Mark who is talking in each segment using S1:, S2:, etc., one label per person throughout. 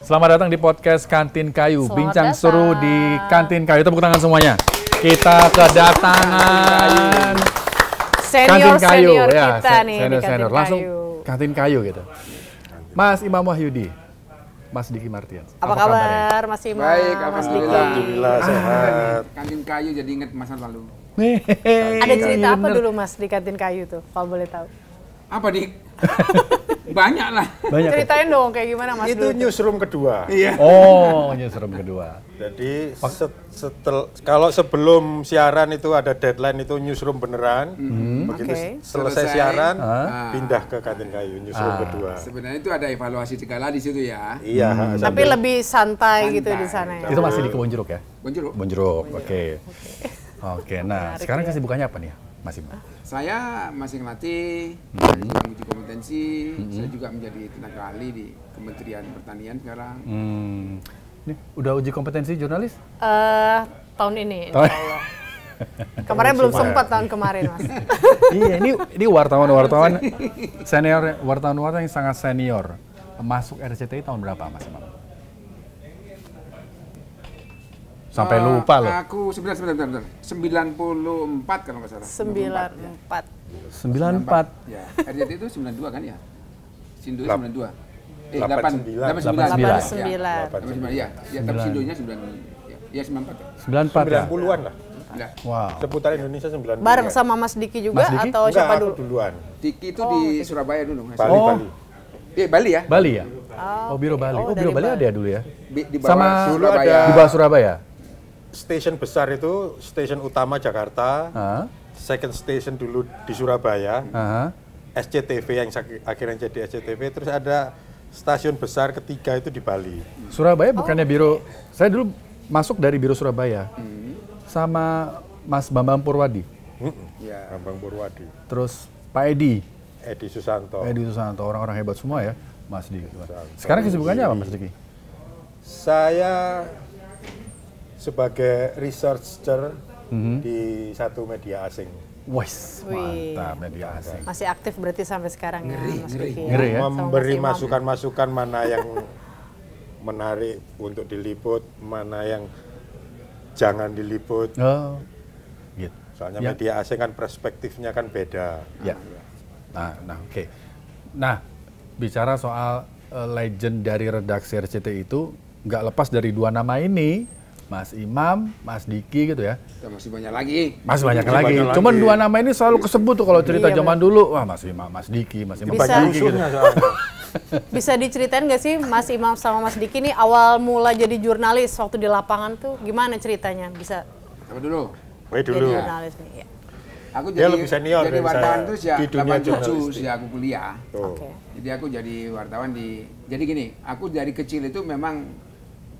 S1: Selamat datang di podcast Kantin Kayu.
S2: Selamat
S1: Bincang
S2: datang.
S1: seru di Kantin Kayu. Tepuk tangan semuanya. Kita kedatangan
S2: Senior
S1: Kantin Kayu
S2: kita nih di
S1: senior.
S2: Kantin
S1: Langsung
S2: Kayu.
S1: Kantin Kayu gitu. Mas Imam Wahyudi, Mas Diki Martian.
S2: Apa kabar Mas Imam?
S3: Baik,
S2: Mas Diki.
S3: alhamdulillah sehat. Kantin Kayu jadi inget masa lalu.
S2: Ada cerita apa dulu Mas di Kantin Kayu tuh, kalau boleh tahu?
S3: Apa Dik? Banyak lah.
S1: Banyak.
S2: Ceritain dong kayak gimana Mas
S4: Itu
S2: dulu tuh?
S4: newsroom kedua.
S3: Iya.
S1: Oh, newsroom kedua.
S4: Jadi kalau sebelum siaran itu ada deadline itu newsroom beneran. Begitu
S2: Oke.
S4: selesai
S3: Selesai.
S4: siaran,
S3: Ah.
S4: pindah ke Kantin Kayu newsroom kedua.
S3: Sebenarnya itu ada evaluasi segala di situ ya.
S4: Iya.
S2: Tapi
S4: sambil-
S2: lebih santai gitu di
S3: Santai.
S2: sana ya.
S1: Itu masih di Kebon Jeruk ya?
S3: Bonjol.
S1: Kebon Jeruk. Oke. Oke, nah sekarang kesibukannya apa nih ya, Mas Imam?
S3: Saya masih ngelatih, saya juga uji kompetensi, saya juga menjadi tenaga ahli di Kementerian Pertanian sekarang.
S1: Nih, udah uji kompetensi jurnalis?
S2: Tahun ini
S1: Tahun-
S2: insya Allah. Kemarin belum sempat tahun kemarin Mas.
S1: Iya, ini wartawan-wartawan senior, wartawan-wartawan yang sangat senior. Masuk RCTI tahun berapa, Mas Imam? Sampai lupa loh.
S3: Aku sebentar. 94 kalau nggak salah.
S2: 94.
S1: 94.
S3: Ya, RJT itu 92 kan ya? Sindu
S4: Lap-
S3: 92.
S4: 89.
S3: 89.
S1: 89.
S3: Ya, tapi Sindonya 94. Ya, 94.
S1: 94 ya?
S4: 90-an lah.
S3: Ya.
S1: Wow.
S4: Seputar Indonesia 90-an.
S2: Bareng sama Mas Diki juga
S1: Mas Diki?
S2: atau
S4: Enggak,
S2: siapa
S4: aku
S2: dulu?
S4: duluan.
S3: Tiki itu di Surabaya dulu.
S4: Bali,
S1: Oh.
S4: Bali.
S3: Bali ya?
S1: Bali ya?
S2: Oh,
S1: Biro Bali.
S2: Oh,
S1: Oh, Biro
S2: dari
S1: Bali
S2: Bali.
S1: ada ya dulu ya?
S3: Di bawah
S1: Sama
S4: Dulu
S3: Surabaya.
S4: ada-
S1: di bawah Surabaya?
S4: Stasiun besar itu stasiun utama Jakarta.
S1: Hah?
S4: Second station dulu di Surabaya.
S1: Aha.
S4: SCTV yang akhirnya jadi SCTV. Terus ada stasiun besar ketiga itu di Bali.
S1: Surabaya bukannya biro, saya dulu masuk dari biro Surabaya. Sama Mas Bambang Purwadi.
S3: Ya.
S4: Bambang Purwadi,
S1: Terus Pak Edi.
S4: Edi Susanto.
S1: Edi Susanto, orang-orang hebat semua ya, Mas Diki. Sekarang kesibukannya apa, Mas Diki?
S4: Saya sebagai researcher di satu media asing.
S1: Wes,
S2: Wih.
S1: mantap media asing.
S2: Masih aktif berarti sampai sekarang ya Mas Diki.
S1: Ngeri ya?
S2: Sama
S4: Memberi
S2: Mas Imam.
S4: masukan-masukan mana yang menarik untuk diliput, mana yang jangan diliput.
S1: Oh, gitu.
S4: Soalnya
S1: Ya.
S4: media asing kan perspektifnya kan beda.
S1: Ya. Nah, oke. Nah, bicara soal legend dari redaksi RCTI itu nggak lepas dari dua nama ini, Mas Imam, Mas Diki gitu ya.
S3: Kita masih banyak lagi.
S1: Masih banyak
S4: Masih
S1: lagi.
S4: banyak
S1: Cuman
S4: lagi.
S1: dua nama ini selalu kesebut tuh kalau cerita
S2: Iya,
S1: zaman dulu. Wah, Mas Imam, Mas Diki, Mas Imam,
S2: Bisa.
S1: Mas
S4: Banyak
S1: Diki gitu.
S4: musuhnya soalnya.
S2: Bisa diceritain nggak sih Mas Imam sama Mas Diki nih awal mula jadi jurnalis waktu di lapangan tuh gimana ceritanya bisa
S3: Apa dulu?
S4: Wait
S2: jadi
S4: dulu.
S2: jurnalis nih? Ya.
S3: Aku
S4: Dia lebih senior
S3: jadi
S4: dari
S3: wartawan
S4: saya
S3: tuh sejak
S4: di dunia
S3: 87
S4: jurnalistik.
S3: sejak aku kuliah.
S4: Tuh.
S2: Oke.
S3: Jadi aku jadi wartawan jadi gini, aku dari kecil itu memang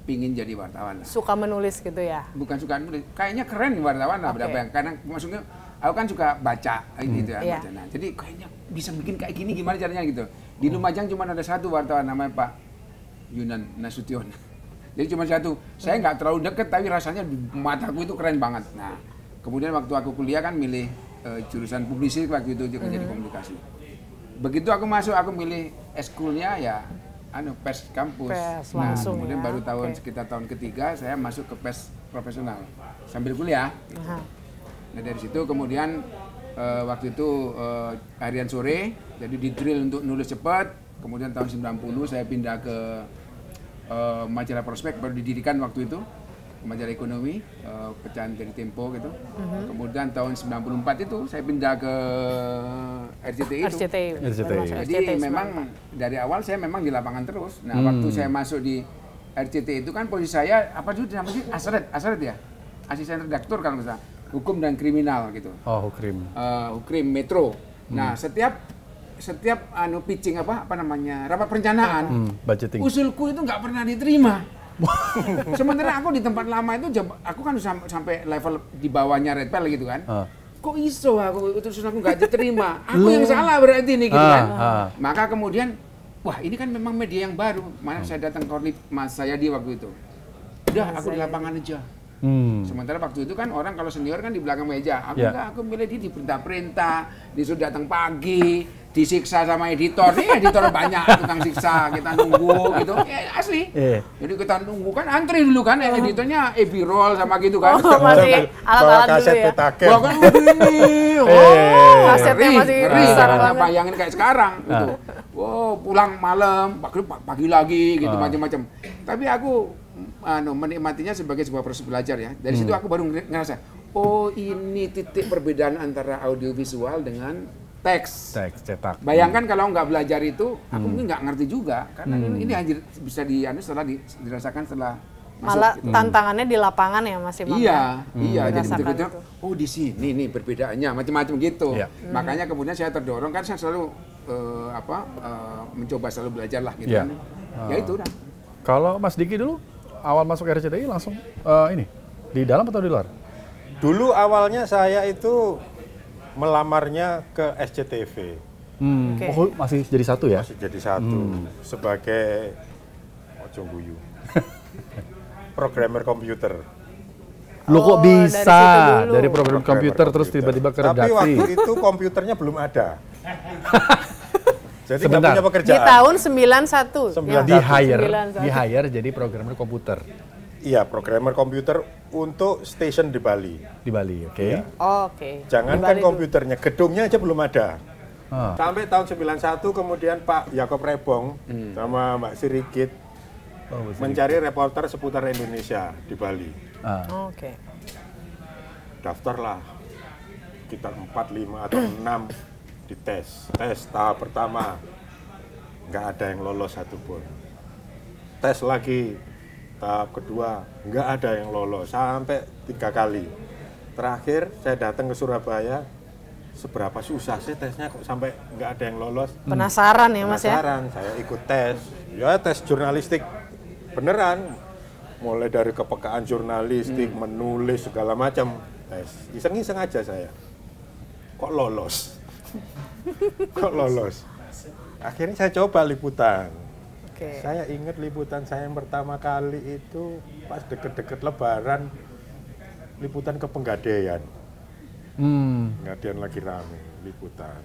S3: pingin jadi wartawan lah.
S2: Suka menulis gitu ya?
S3: Bukan suka nulis, kayaknya keren nih wartawan lah,
S2: Oke.
S3: berapa yang karena maksudnya aku kan suka baca gitu ya,
S2: Iya.
S3: baca. Nah, jadi kayaknya bisa bikin kayak gini gimana caranya gitu. Di Lumajang cuma ada satu wartawan namanya Pak Yunan Nasution. Jadi cuma satu. Saya nggak terlalu deket tapi rasanya di mataku itu keren banget. Nah, kemudian waktu aku kuliah kan milih jurusan publisik waktu itu juga jadi komunikasi. Begitu aku masuk aku milih eskulnya ya pers kampus.
S2: Pers
S3: Nah,
S2: langsung
S3: kemudian
S2: ya,
S3: baru tahun
S2: oke.
S3: sekitar tahun ketiga saya masuk ke pers profesional sambil kuliah.
S2: Aha.
S3: Nah dari situ kemudian waktu itu harian sore jadi di drill untuk nulis cepat. Kemudian tahun 90 saya pindah ke majalah Prospek baru didirikan waktu itu majalah ekonomi pecahan dari Tempo gitu. Kemudian tahun 94 itu saya pindah ke RCTI itu.
S2: RCTI.
S1: RCTI.
S2: Masuk
S3: Jadi memang dari awal saya memang di lapangan terus. Nah, waktu saya masuk di RCTI itu kan posisi saya apa dulu namanya sih? Asret ya. Asisten redaktur kalau misalnya hukum dan kriminal gitu.
S1: Oh, Hukrim.
S3: Hukrim Metro. Nah, setiap pitching apa namanya? Rapat perencanaan.
S1: Budgeting.
S3: Usulku itu nggak pernah diterima. Sementara aku di tempat lama itu aku kan sampai level di bawahnya Red Pel gitu kan. Kok iso aku utusan aku nggak diterima? Aku yang salah berarti nih gitu kan. Maka kemudian wah ini kan memang media yang baru. Mana saya datang ke Mas Sayadi waktu itu. Udah aku di lapangan aja. Sementara waktu itu kan orang kalau senior kan di belakang meja. Aku enggak, aku milih dia di perintah-perintah, disuruh datang pagi, disiksa sama editor. Nih editor banyak tukang siksa, kita nunggu gitu. Ya, asli. Jadi kita nunggu kan antri dulu kan, editornya roll sama gitu kan.
S2: Oh, masih alat-alat dulu
S4: kaset
S2: ya.
S4: petaken.
S3: Wah kan begini.
S2: Kasetnya masih
S3: ngeri,
S2: besar
S3: karena
S2: banget.
S3: bayangin kayak sekarang gitu. Wow, pulang malam, pagi lagi gitu macam-macam. Tapi aku menikmatinya sebagai sebuah proses belajar ya. Dari situ aku baru ngerasa, oh ini titik perbedaan antara audiovisual dengan teks.
S1: Teks cetak.
S3: Bayangkan kalau nggak belajar itu, aku mungkin nggak ngerti juga. Karena ini hanya bisa setelah dirasakan setelah masuk.
S2: Malah
S3: Gitu.
S2: tantangannya di lapangan ya Mas Imam.
S3: Iya, iya. Jadi
S2: Merasakan
S3: betul-betul,
S2: itu.
S3: oh di sini nih perbedaannya, macam-macam gitu.
S1: Iya.
S3: Makanya kemudian saya terdorong kan saya selalu mencoba selalu belajar lah gitu
S1: Iya.
S3: kan. Ya itu dah.
S1: Kalau Mas Diki dulu awal masuk RCTI langsung ini di dalam atau di luar?
S4: Dulu awalnya saya itu melamarnya ke SCTV.
S2: Oke.
S1: Oh, masih jadi satu ya?
S4: Masih jadi satu sebagai ojo guyu. Programmer komputer.
S1: Lo kok
S2: Oh,
S1: bisa
S2: dari situ dulu.
S1: dari program komputer terus tiba-tiba ke
S4: Tapi waktu
S1: redaksi?
S4: itu komputernya belum ada. Jadi nggak
S1: Sebentar.
S4: punya
S2: Di
S4: pekerjaan.
S2: tahun 91.
S4: Sembilan-
S1: Di hire,
S2: 91.
S1: di hire jadi programmer komputer
S4: Iya, programmer komputer untuk stasiun di Bali.
S1: di Bali, oke?
S4: Iya.
S2: Oh, oke.
S4: Jangankan
S2: Di Bali dulu.
S4: komputernya, gedungnya aja belum ada.
S1: Ah.
S4: Sampai tahun 91 kemudian Pak Yakob Rebong sama Mbak Sirigit
S1: Oh, bisa.
S4: mencari reporter seputar Indonesia di Bali.
S1: Ah.
S2: Oh, oke.
S4: Daftarlah sekitar 4, 5 atau 6 dites. Tes tahap pertama nggak ada yang lolos satupun. Tes lagi tahap kedua nggak ada yang lolos sampai 3 kali. Terakhir saya datang ke Surabaya, seberapa susah sih tesnya kok sampai nggak ada yang lolos.
S2: Penasaran ya Mas ya?
S4: Penasaran, saya ikut tes. Ya tes jurnalistik beneran. Mulai dari kepekaan jurnalistik, menulis segala macam. Tes. Iseng-iseng aja saya. Kok lolos? Kok lolos? Akhirnya saya coba liputan.
S2: Oke.
S4: Saya ingat liputan saya yang pertama kali itu pas deket-deket Lebaran, liputan ke Penggadean. Penggadean lagi rame, liputan.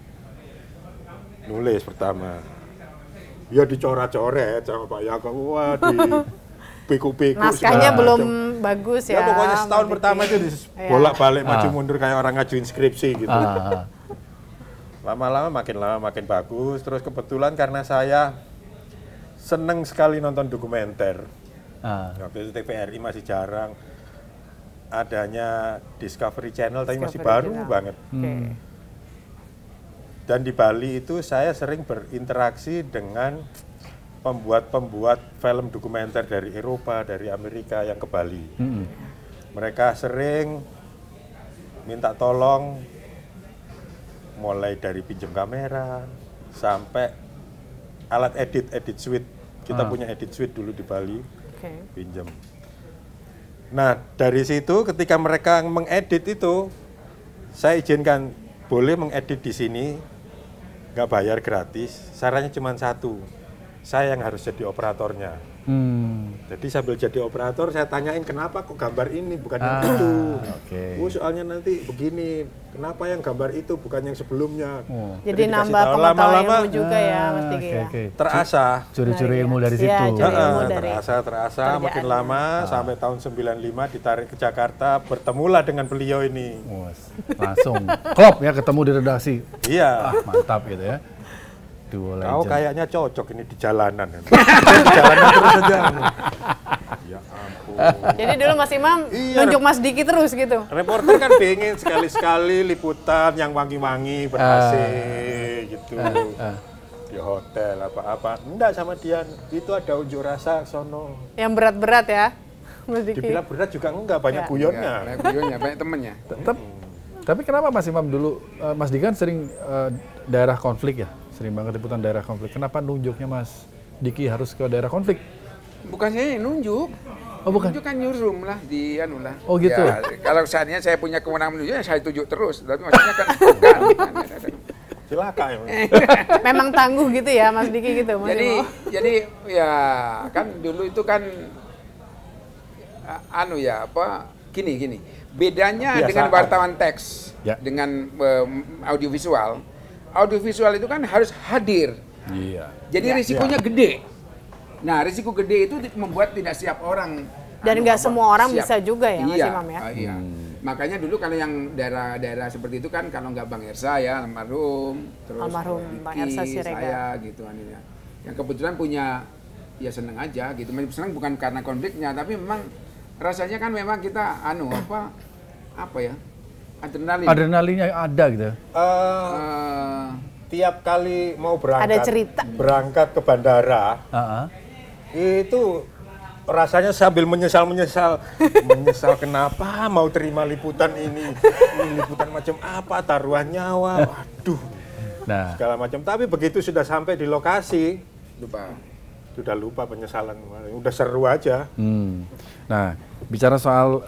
S4: Nulis pertama. Ya dicoret-coret sama Pak Yakob, wah di piku-piku.
S2: Naskahnya
S4: segala
S2: belum
S4: macam.
S2: bagus ya.
S4: Ya pokoknya setahun
S2: Mas
S4: pertama
S2: Diki.
S4: itu bolak-balik maju mundur kayak orang ngajuin skripsi gitu.
S1: Ah.
S4: Lama-lama makin bagus. Terus kebetulan karena saya seneng sekali nonton dokumenter.
S1: Ah.
S4: Waktu itu TVRI masih jarang. Adanya Discovery Channel tapi masih
S2: Discovery
S4: baru
S2: Channel.
S4: banget.
S2: Oke.
S4: Dan di Bali itu saya sering berinteraksi dengan pembuat-pembuat film dokumenter dari Eropa, dari Amerika yang ke Bali. Mereka sering minta tolong mulai dari pinjam kamera sampai alat edit suite. Kita punya edit suite dulu di Bali,
S2: Oke.
S4: pinjam. Nah, dari situ ketika mereka mengedit itu, saya izinkan boleh mengedit di sini, nggak bayar gratis. Syaratnya cuma satu, saya yang harus jadi operatornya. Jadi sambil jadi operator saya tanyain kenapa kok gambar ini bukan yang itu.
S1: Oke.
S4: Oh soalnya nanti begini, kenapa yang gambar itu bukan yang sebelumnya.
S1: Oh.
S2: Jadi
S4: dikasih
S2: nambah
S4: tahu
S2: pengetahuan
S4: lama-lama,
S2: ilmu juga ya Mas Diki ya.
S1: Oke.
S4: terasah.
S1: Curi-curi ilmu dari
S2: Iya,
S1: situ.
S2: curi ilmu dari
S4: Terasa makin lama sampai tahun 95 ditarik ke Jakarta, bertemulah dengan beliau ini.
S1: Wes, langsung klop ya ketemu di redaksi.
S4: Iya.
S1: Mantap gitu ya. Duo
S4: Kau
S1: legend.
S4: kayaknya cocok ini di jalanan. Di jalanan terus aja. Ya ampun.
S2: Jadi dulu Mas Imam
S4: Iya.
S2: nunjuk Mas Diki terus gitu.
S4: Reporter kan pengen sekali-sekali liputan yang wangi-wangi ber-AC gitu. Di hotel apa-apa. Enggak sama dia. Itu ada unjuk rasa sono.
S2: Yang berat-berat ya Mas Diki.
S4: Dibilang berat juga enggak, banyak
S2: Ya.
S4: guyonnya.
S3: Banyak videonya, banyak temennya.
S1: Tapi kenapa Mas Imam dulu, Mas Diki kan sering daerah konflik ya? Sering banget liputan daerah konflik. Kenapa nunjuknya Mas Diki harus ke daerah konflik?
S3: Bukan saya yang nunjuk.
S1: Oh bukan?
S3: Nunjuk kan newsroom lah di anu lah.
S1: Oh, gitu?
S3: Ya, kalau seandainya saya punya kewenangan menunjuk, ya saya tunjuk terus. Tapi maksudnya kan bukan.
S4: Cilaka emang.
S2: Memang tangguh gitu ya Mas Diki gitu Mas Imam.
S3: Jadi ya kan dulu itu kan anu ya apa gini. Bedanya
S4: Kebiasaan.
S3: dengan wartawan teks
S1: Ya.
S3: dengan audiovisual. audiovisual itu kan harus hadir.
S1: Iya.
S3: Jadi risikonya gede. Nah, risiko gede itu membuat tidak siap orang.
S2: Dan nggak semua orang bisa juga ya, Mas
S3: iya,
S2: Imam ya?
S3: Iya. Makanya dulu kalau yang daerah-daerah seperti itu kan, kalau nggak Bang Ersa ya, almarhum, terus
S2: Almarhum Bang Ersa Siregar.
S3: saya gitu aninya. Yang kebetulan punya, ya seneng aja gitu. Seneng bukan karena konfliknya, tapi memang rasanya kan memang kita apa ya? Adrenalin.
S1: Adrenalinnya ada gitu.
S4: Tiap kali mau berangkat,
S2: Ada cerita.
S4: berangkat ke bandara, itu rasanya sambil menyesal kenapa mau terima liputan ini liputan macam apa, taruhan nyawa, waduh, segala macam. Tapi begitu sudah sampai di lokasi, sudah lupa penyesalan, udah seru aja.
S1: Nah, bicara soal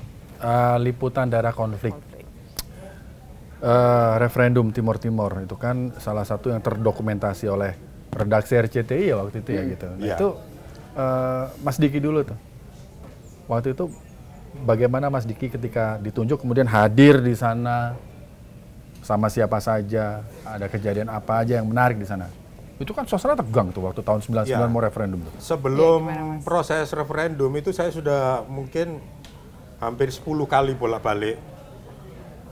S1: liputan daerah konflik. Referendum Timor Timor itu kan salah satu yang terdokumentasi oleh redaksi RCTI ya waktu itu ya gitu. Nah, itu Mas Diki dulu tuh. Waktu itu bagaimana Mas Diki ketika ditunjuk kemudian hadir di sana sama siapa saja, ada kejadian apa aja yang menarik di sana? Itu kan suasana tegang tuh waktu tahun 99 mau referendum tuh.
S4: Sebelum proses referendum itu saya sudah mungkin hampir 10 kali bolak-balik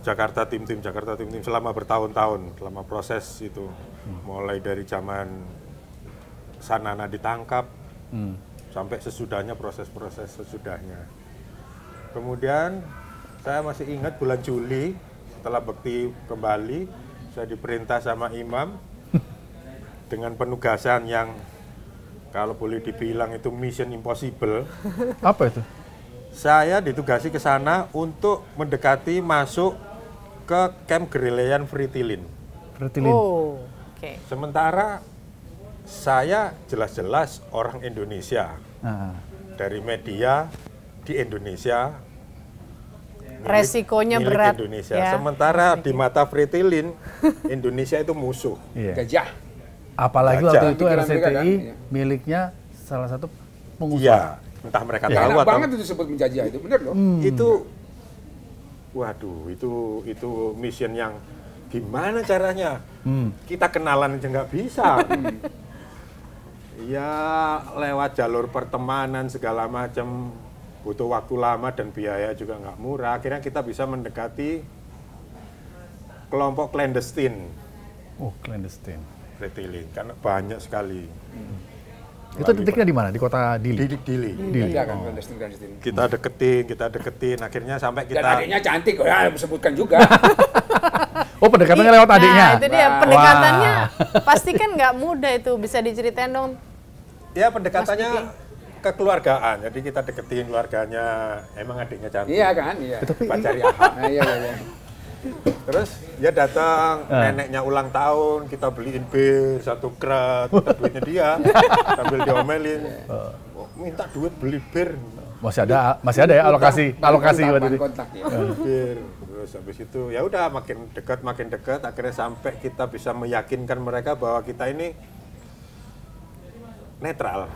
S4: Jakarta tim-tim selama bertahun-tahun, selama proses itu. Mulai dari zaman Sanana ditangkap, sampai sesudahnya, proses-proses sesudahnya. Kemudian saya masih ingat bulan Juli, setelah Bekti kembali, saya diperintah sama Imam dengan penugasan yang kalau boleh dibilang itu mission impossible.
S1: Apa itu?
S4: Saya ditugasi ke sana untuk mendekati masuk ke kamp gerilaian Fritilin.
S2: Oh, oke.
S4: Sementara saya jelas-jelas orang Indonesia. Dari media di Indonesia.
S2: Resikonya
S4: milik
S2: berat.
S4: Indonesia.
S2: Ya.
S4: Sementara di mata Fritilin, Indonesia itu musuh.
S3: Gajah.
S1: Apalagi
S4: Gajah.
S1: waktu itu
S3: Pikiran mereka
S1: RCTI
S3: kan, iya.
S1: miliknya salah satu
S4: Iya,
S1: pengusaha.
S4: entah mereka
S3: Ya,
S4: tahu
S3: enak
S4: atau
S3: banget itu disebut menjajah itu, bener loh.
S4: itu. Waduh, itu mission yang gimana caranya? Kita kenalan aja nggak bisa. Ya lewat jalur pertemanan segala macam, butuh waktu lama dan biaya juga nggak murah. Akhirnya kita bisa mendekati kelompok clandestine.
S1: Oh, clandestine.
S4: Fritilin, karena banyak sekali.
S1: Itu titiknya di mana? Di kota Dili?
S4: Dili.
S3: Iya kan, clandestine.
S4: Kita deketin, akhirnya sampai
S3: Dan
S4: kita...
S3: adiknya cantik, ya sebutkan juga.
S1: Oh, pendekatannya lewat adiknya?
S2: Nah, itu dia, pendekatannya pasti kan nggak mudah itu, bisa diceritain dong.
S4: Ya, pendekatannya kekeluargaan, jadi kita deketin keluarganya, emang adiknya cantik.
S3: Iya kan, iya.
S4: Pacari Aha.
S3: Nah, iya.
S4: Terus dia datang, neneknya ulang tahun, kita beliin bir, 1 krat, kita duitnya dia, sambil diomelin, minta duit beli bir.
S1: Masih ada ya alokasi waktu itu.
S3: Kontak, ya.
S4: Bir. Terus habis itu ya udah makin dekat, akhirnya sampai kita bisa meyakinkan mereka bahwa kita ini netral.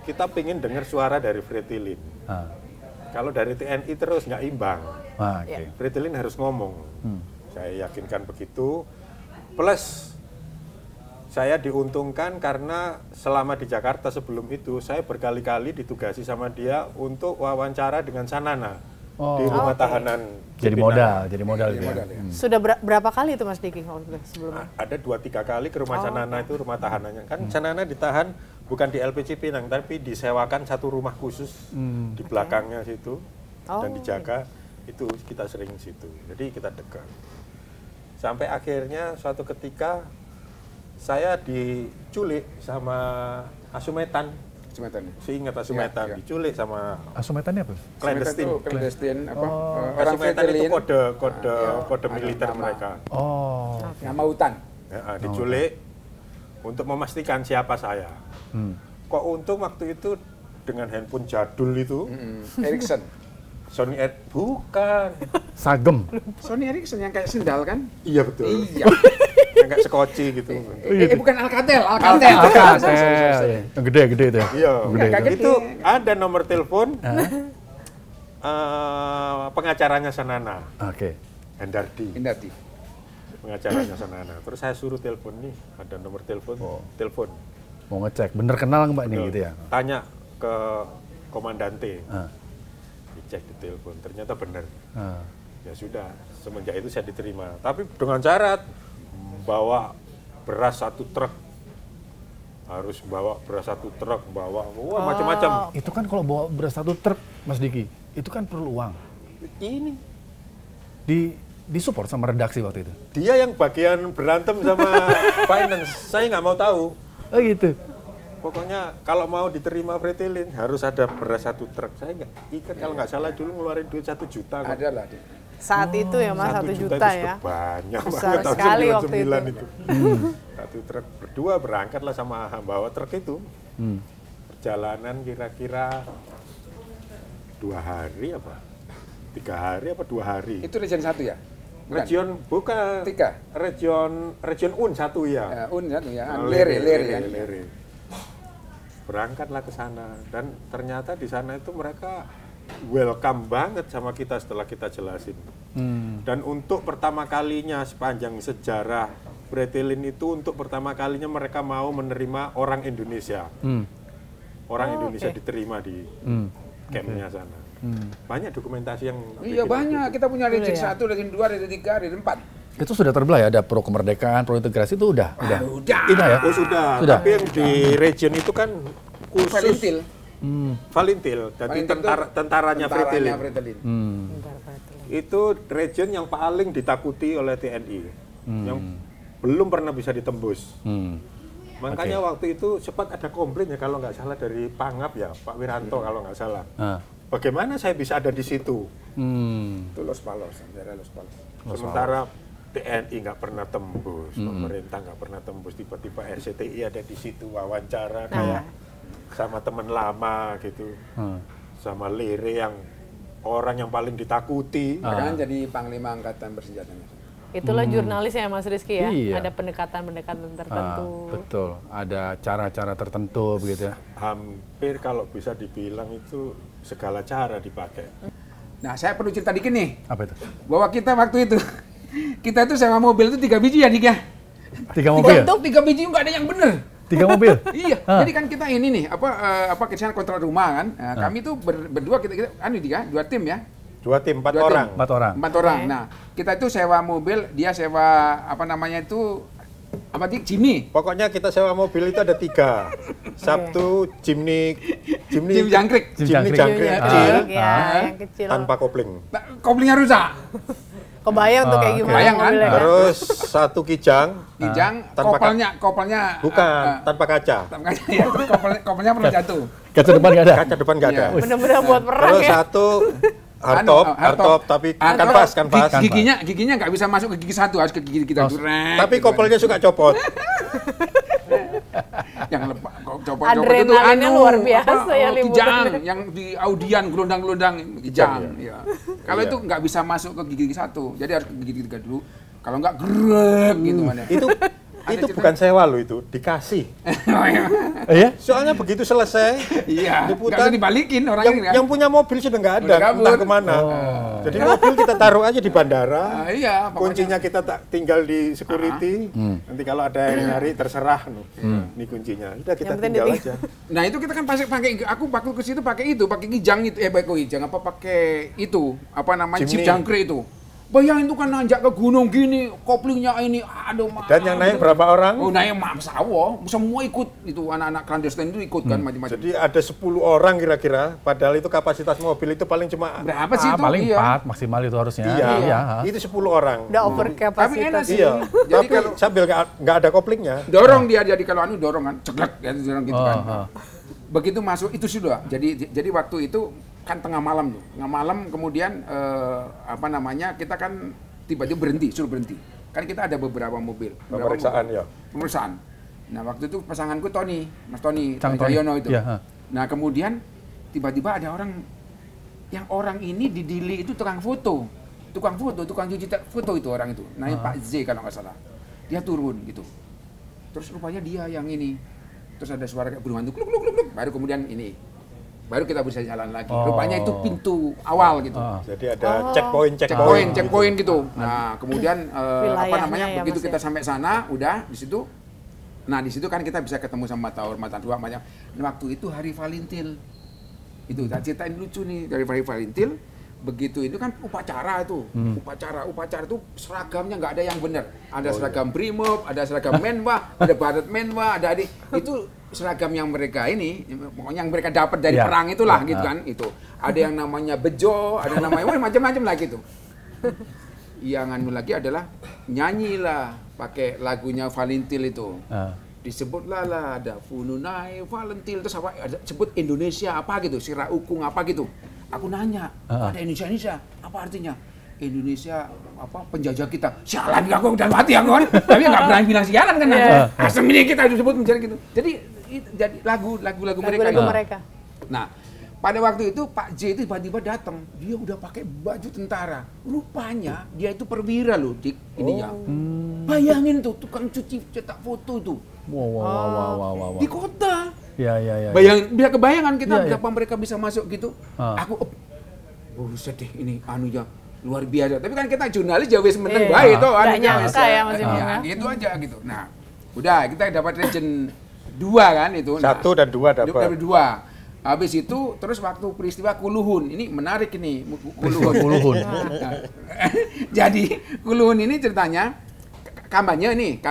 S4: Kita pingin dengar suara dari Fritilin. Kalau dari TNI terus nggak imbang. Fritilin harus ngomong. Saya yakinkan begitu. Plus saya diuntungkan karena selama di Jakarta sebelum itu saya berkali-kali ditugasi sama dia untuk wawancara dengan Sanana di rumah tahanan.
S1: Jadi modal gitu ya.
S2: Sudah berapa kali itu Mas Diki sebelumnya?
S4: Ada 2-3 kali ke rumah Sanana itu rumah tahanannya. Kan Sanana ditahan bukan di LPC Pinang, tapi disewakan satu rumah khusus di belakangnya situ dan dijaga. Itu kita sering situ. Jadi kita dekat. Sampai akhirnya suatu ketika saya diculik sama Asumetan. Seingat Asumetan diculik sama
S1: Asumetannya apa?
S3: Clandestine apa?
S4: Asumetan itu kode militer mereka.
S1: Oh.
S3: Nama hutan.
S4: Ya, diculik untuk memastikan siapa saya. Kok untung waktu itu dengan handphone jadul itu.
S3: Ericsson.
S4: Sony bukan.
S1: Sagem.
S3: Sony Ericsson yang kayak sendal kan?
S4: Iya betul.
S3: Iya.
S4: Yang kayak sekoci gitu.
S3: Bukan Alcatel.
S1: Yang gede itu ya.
S4: Iya.
S3: Gede.
S4: Itu ada nomor telepon pengacaranya Sanana.
S1: Oke.
S4: Hendardi. pengacaranya sana. Terus saya suruh telepon nih, ada nomor telepon, telepon.
S1: Mau ngecek, bener kenal Mbak nih gitu ya?
S4: Tanya ke komandante, dicek di telepon, ternyata benar. Ya sudah, semenjak itu saya diterima. Tapi dengan syarat bawa beras 1 truk, harus bawa beras 1 truk, bawa macam-macam.
S1: Itu kan kalau bawa beras 1 truk, Mas Diki, itu kan perlu uang.
S4: Ini
S1: Disupport sama redaksi waktu itu?
S4: dia yang bagian berantem sama finance, saya nggak mau tahu.
S1: Oh gitu?
S4: Pokoknya kalau mau diterima Fretilin harus ada beras 1 truk. Saya nggak ikat, kalau nggak salah dulu ngeluarin duit 1 juta.
S3: Ada lah.
S2: Saat itu ya Mas, 1 juta
S4: itu
S2: ya.
S4: banyak
S2: Besar
S4: banget, tahun
S2: sekali waktu
S4: 99 itu. 1 truk, berdua berangkatlah sama bawa truk itu. Perjalanan kira-kira 2 hari apa? 3 hari apa 2 hari?
S3: Itu region 1 ya? Bukan?
S4: Region bukan.
S3: 3.
S4: Region UN 1 ya.
S3: Un 1 ya.
S4: Lere.
S3: Lere.
S4: Berangkatlah ke sana dan ternyata di sana itu mereka welcome banget sama kita setelah kita jelasin. Dan untuk pertama kalinya sepanjang sejarah Fretilin itu untuk pertama kalinya mereka mau menerima orang Indonesia. Orang Indonesia diterima di campnya sana. Banyak dokumentasi yang
S3: Iya banyak, kita punya region 1, region 2, region 3, region 4.
S1: Itu sudah terbelah ya, ada pro kemerdekaan, pro integrasi itu udah.
S3: Udah.
S1: Ini ya?
S4: Oh sudah.
S1: Sudah.
S4: Tapi yang di region itu kan khusus
S3: Valentil.
S4: Valintil, jadi tentaranya Fretilin.
S3: Fretilin.
S4: Itu region yang paling ditakuti oleh TNI, yang belum pernah bisa ditembus. Makanya waktu itu sempat ada komplain ya kalau nggak salah dari Pangap ya, Pak Wiranto kalau nggak salah. Bagaimana saya bisa ada di situ?
S3: Itu Los Palos, daerah Los Palos.
S4: Sementara TNI nggak pernah tembus, pemerintah nggak pernah tembus, tiba-tiba RCTI ada di situ wawancara kayak sama teman lama gitu, sama Lere yang orang yang paling ditakuti.
S3: Kan jadi Panglima Angkatan Bersenjatanya.
S2: Itulah jurnalis ya Mas Rizky ya,
S1: Iya.
S2: ada pendekatan-pendekatan tertentu.
S1: Betul, ada cara-cara tertentu begitu ya.
S4: Hampir kalau bisa dibilang itu segala cara dipakai.
S3: Nah, saya perlu cerita dikit nih.
S1: Apa itu?
S3: Bahwa kita waktu itu, kita itu sewa mobil itu 3 biji ya, Dik ya?
S1: 3 mobil?
S3: 3 biji nggak ada yang bener.
S1: 3 mobil?
S3: Iya, jadi kan kita ini nih, kita kontrak rumah kan. Nah, kami tuh berdua, kita Dik ya, 2 tim ya.
S4: 2 tim, 4
S3: Dua tim.
S4: orang.
S1: 4 orang.
S3: 4 orang. Nah, kita itu sewa mobil, dia sewa Jimny.
S4: Pokoknya kita sewa mobil itu ada 3. Sabtu, Jimny
S3: Jangkrik.
S4: Jimny
S1: Jangkrik.
S4: jangkrik kecil,
S2: Ya, yang kecil.
S4: tanpa kopling.
S3: Nah, koplingnya rusak.
S2: Kebayang tuh kayak gimana
S3: kebayang kan?
S2: mobilnya kan?
S4: Terus 1 kijang,
S3: Kijang,
S4: tanpa
S3: kopelnya
S4: bukan, tanpa kaca.
S3: tanpa kaca ya, terus kopelnya pernah jatuh.
S1: Kaca depan nggak ada?
S4: Kaca depan nggak ada.
S3: Iya.
S2: Bener-bener buat perang
S4: Terus
S2: ya.
S4: 1 hardtop, tapi kanvas.
S3: Giginya nggak bisa masuk ke gigi 1, harus ke gigi kita.
S4: Tapi kopelnya suka copot.
S3: Yang copot itu
S2: Adrenalinnya luar biasa ya liburan.
S3: kijang, yang di audian gelondang-gelondang kijang. Ya. Kalau
S4: Iya.
S3: itu nggak bisa masuk ke gigi 1, jadi harus ke gigi 3 dulu. Kalau nggak grek gitu mana.
S4: Itu bukan sewa loh, itu dikasih.
S1: Iya?
S4: Soalnya begitu selesai,
S3: Iya,
S4: liputan,
S3: nggak usah dibalikin orang ini kan.
S4: yang punya mobil sudah nggak ada,
S3: Udah kabur.
S4: entah kemana. Jadi mobil kita taruh aja di bandara,
S3: Iya, pokoknya.
S4: kuncinya kita tinggal di security, nanti kalau ada yang nyari terserah, ini kuncinya, udah kita
S2: Yang penting
S4: tinggal
S2: ditinggal.
S4: aja.
S3: Nah itu kita kan pakai aku waktu ke situ pakai kijang itu, pakai itu,
S4: Jimny.
S3: jeep jangkrik itu. Bayangin tuh kan nanjak ke gunung gini, koplingnya ini, aduh mah.
S4: Dan yang naik berapa orang?
S3: Oh naik sawo, semua ikut itu anak-anak clandestine itu ikut kan macam-macam.
S4: Jadi ada 10 orang kira-kira, padahal itu kapasitas mobil itu paling cuma
S3: Berapa sih itu?
S1: Paling
S3: Iya.
S1: 4 maksimal itu harusnya.
S4: Iya, itu 10 orang.
S2: Udah over
S3: Tapi enak
S2: kapasitas.
S3: sih.
S4: Iya,
S3: Jadi
S4: tapi
S3: kalau
S4: sambil nggak ada koplingnya.
S3: dorong dia jadi kalau dorong kan, ceklek ya dorong gitu kan.
S1: Oh.
S3: Begitu masuk itu sudah. Jadi waktu itu kan tengah malam tuh. Tengah malam kemudian kita kan tiba-tiba suruh berhenti. Kan kita ada beberapa mobil.
S4: Pemeriksaan ya.
S3: Pemeriksaan. Nah waktu itu pasanganku Mas Tony
S1: Cang Tony.
S3: Jayono itu.
S1: Iya,
S3: Nah kemudian tiba-tiba ada orang ini di Dili itu tukang cuci foto itu orang itu. Namanya Pak Z kalau nggak salah. Dia turun gitu. Terus rupanya dia yang ini. Terus ada suara kayak burung hantu, kluk, kluk, kluk, kluk. Baru kemudian ini. baru kita bisa jalan lagi. Rupanya itu pintu awal gitu.
S4: Jadi ada checkpoint
S3: Checkpoint gitu. Nah, kemudian
S2: Wilayahnya ya,
S3: begitu
S2: Mas,
S3: kita
S2: ya.
S3: sampai sana, udah di situ. Nah, di situ kan kita bisa ketemu sama mata dua macam. Waktu itu hari Valentil. Itu tak ceritain lucu nih dari hari Valentil. Begitu itu kan upacara itu. Upacara itu seragamnya nggak ada yang benar. Ada seragam Brimob, ada seragam Menwa, ada Barat Menwa, ada itu seragam yang mereka ini, pokoknya yang mereka dapat dari perang itulah gitu kan. Itu ada yang namanya bejo, ada namanya macam-macam lah gitu. Yang anu lagi adalah nyanyilah pakai lagunya Valentil itu. Disebutlah ada Fununai Valentil, terus apa ada sebut Indonesia apa gitu, Sira Ukung apa gitu. Aku nanya, ada Indonesia apa artinya? Indonesia apa penjajah kita. Sialan aku udah mati aku kan. Tapi nggak berani bilang sialan kan. Asem ini kita disebut menjadi gitu. Jadi lagu-lagu mereka. Nah, pada waktu itu Pak J itu tiba-tiba datang. Dia udah pakai baju tentara. Rupanya dia itu perwira loh, Dik, ininya. Bayangin tuh tukang cuci cetak foto tuh.
S1: Wow.
S3: Di kota.
S1: Ya.
S3: Bayangin, bisa kebayangan kita berapa mereka bisa masuk gitu. Aku sedih ini anunya luar biasa. Tapi kan kita jurnalis jauh meneng baik toh.
S2: Nggak nyangka ya Mas Imam ya.
S3: Itu aja gitu. Nah, udah kita dapat legend 2 kan itu.
S4: 1 dan 2 dapat.
S3: 2. Habis itu terus waktu peristiwa Kuluhun. Ini menarik ini
S1: Kuluhun.
S3: Jadi Kuluhun ini ceritanya kampanye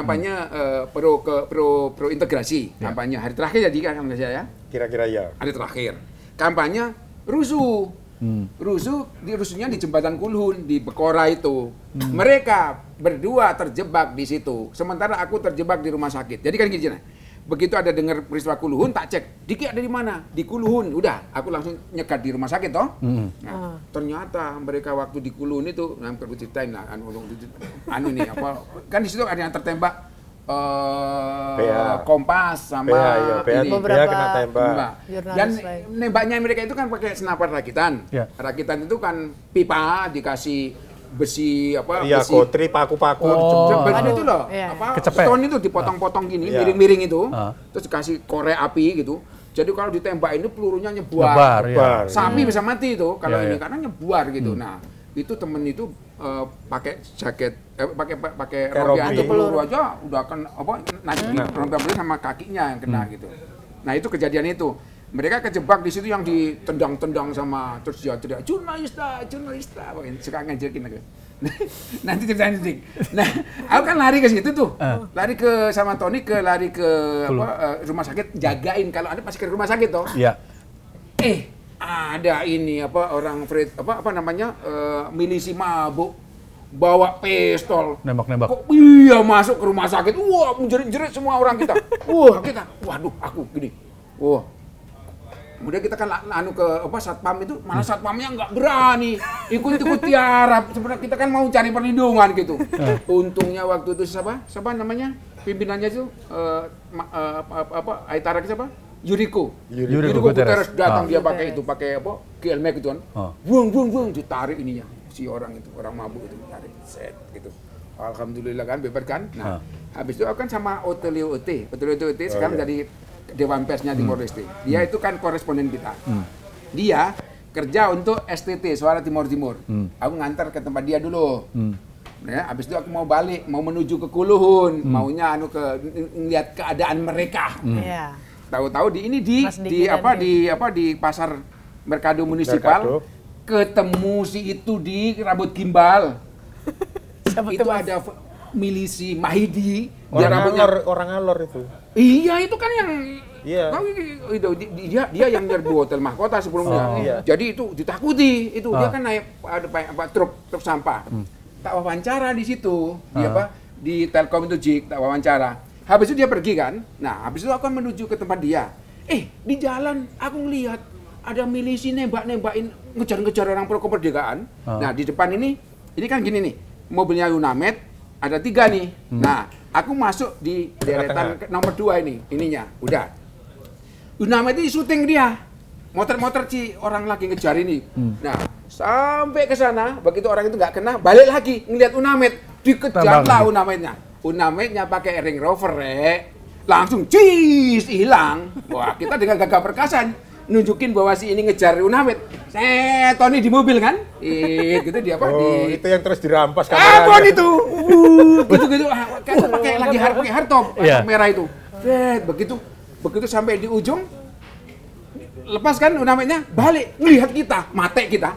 S3: pro integrasi. Kampanye hari terakhir jadi kan ya.
S4: Kira-kira ya.
S3: Hari terakhir. Kampanye rusuh. Rusuhnya di jembatan Kuluhun di Bekora itu. Mereka berdua terjebak di situ. Sementara aku terjebak di rumah sakit. Jadi kan gini. Begitu ada dengar peristiwa Kuluhun, tak cek. Diki ada di mana? Di Kuluhun. Udah, aku langsung nyegat di rumah sakit toh. Nah, ternyata mereka waktu di Kuluhun itu, perlu ceritain lah, anu nih apa? Kan di situ ada yang tertembak Kompas sama ini.
S2: Beberapa
S4: kena tembak.
S3: Dan nembaknya mereka itu kan pakai senapan rakitan. Rakitan itu kan pipa dikasih besi besi
S4: kotri paku-paku
S3: ada itu loh stone itu dipotong-potong gini miring-miring itu terus dikasih korek api gitu. Jadi kalau ditembak ini pelurunya nyebar. Sapi bisa mati itu kalau ini karena nyebar gitu. Nah, itu temen itu pakai jaket pakai rompi anti peluru aja udah kan nanti rompi peluru sama kakinya yang kena gitu. Nah, itu kejadian itu. Mereka kejebak di situ yang ditendang-tendang sama terus dia teriak jurnalista, suka ngajakin aku. Nanti ceritain sedikit. Nah, aku kan lari ke situ tuh, lari ke sama Tony lari ke rumah sakit jagain kalau Anda masih ke rumah sakit toh. Iya. Ada ini orang milisi mabuk bawa pistol,
S1: nembak.
S3: Kok iya masuk ke rumah sakit, wah menjerit-jerit semua orang kita, waduh aku gini, kemudian kita kan ke satpam itu, malah satpamnya nggak berani ikut tiarap. Sebenarnya kita kan mau cari perlindungan gitu. Untungnya waktu itu siapa namanya pimpinannya itu Aitara siapa? Yuriko Guterres datang dia pakai Kielmek gitu kan. Bung ditarik ininya si orang itu, orang mabuk itu tarik set gitu. Alhamdulillah kan bebas kan. Nah, habis itu kan sama Otelio Ote sekarang jadi Dewan Persnya Timor Leste. Dia itu kan koresponden kita. Dia kerja untuk STT, Suara Timur. Aku ngantar ke tempat dia dulu. Ya, habis itu aku mau balik, mau menuju ke Kuluhun, maunya ngeliat keadaan mereka. Tahu-tahu di pasar Merkado Municipal ketemu si itu di rambut gimbal. Itu ada milisi Mahidi.
S4: Orang Alor itu.
S3: Iya, itu kan yang dia yang nyerbu Hotel Mahkota sebelumnya. Jadi itu ditakuti. Itu dia kan naik truk sampah. Tak wawancara di situ. Di Telkom itu Jik, tak wawancara. Habis itu dia pergi kan. Nah, habis itu aku menuju ke tempat dia. Di jalan aku ngelihat ada milisi nembak-nembakin ngejar-ngejar orang pro kemerdekaan. Nah, di depan ini kan gini nih. Mobilnya Unamed ada 3 nih. Nah, aku masuk di deretan nomor 2 ininya. Udah. Unamed itu syuting dia. Motor-motor orang lagi ngejar ini. Nah, sampai ke sana, begitu orang itu nggak kena, balik lagi ngelihat Unamed, dikejarlah Unamednya. Unamednya pakai Range Rover, langsung hilang. Wah, kita dengan gagah perkasa nunjukin bahwa si ini ngejar Unamid. Tony di mobil kan? Gitu dia apa?
S4: Oh, itu yang terus dirampas
S3: Abon
S4: kameranya.
S3: itu. Gitu-gitu. Kayak pakai lagi pakai hardtop kamera itu. Begitu sampai di ujung, lepas kan Unamidnya, balik ngelihat kita, mate kita.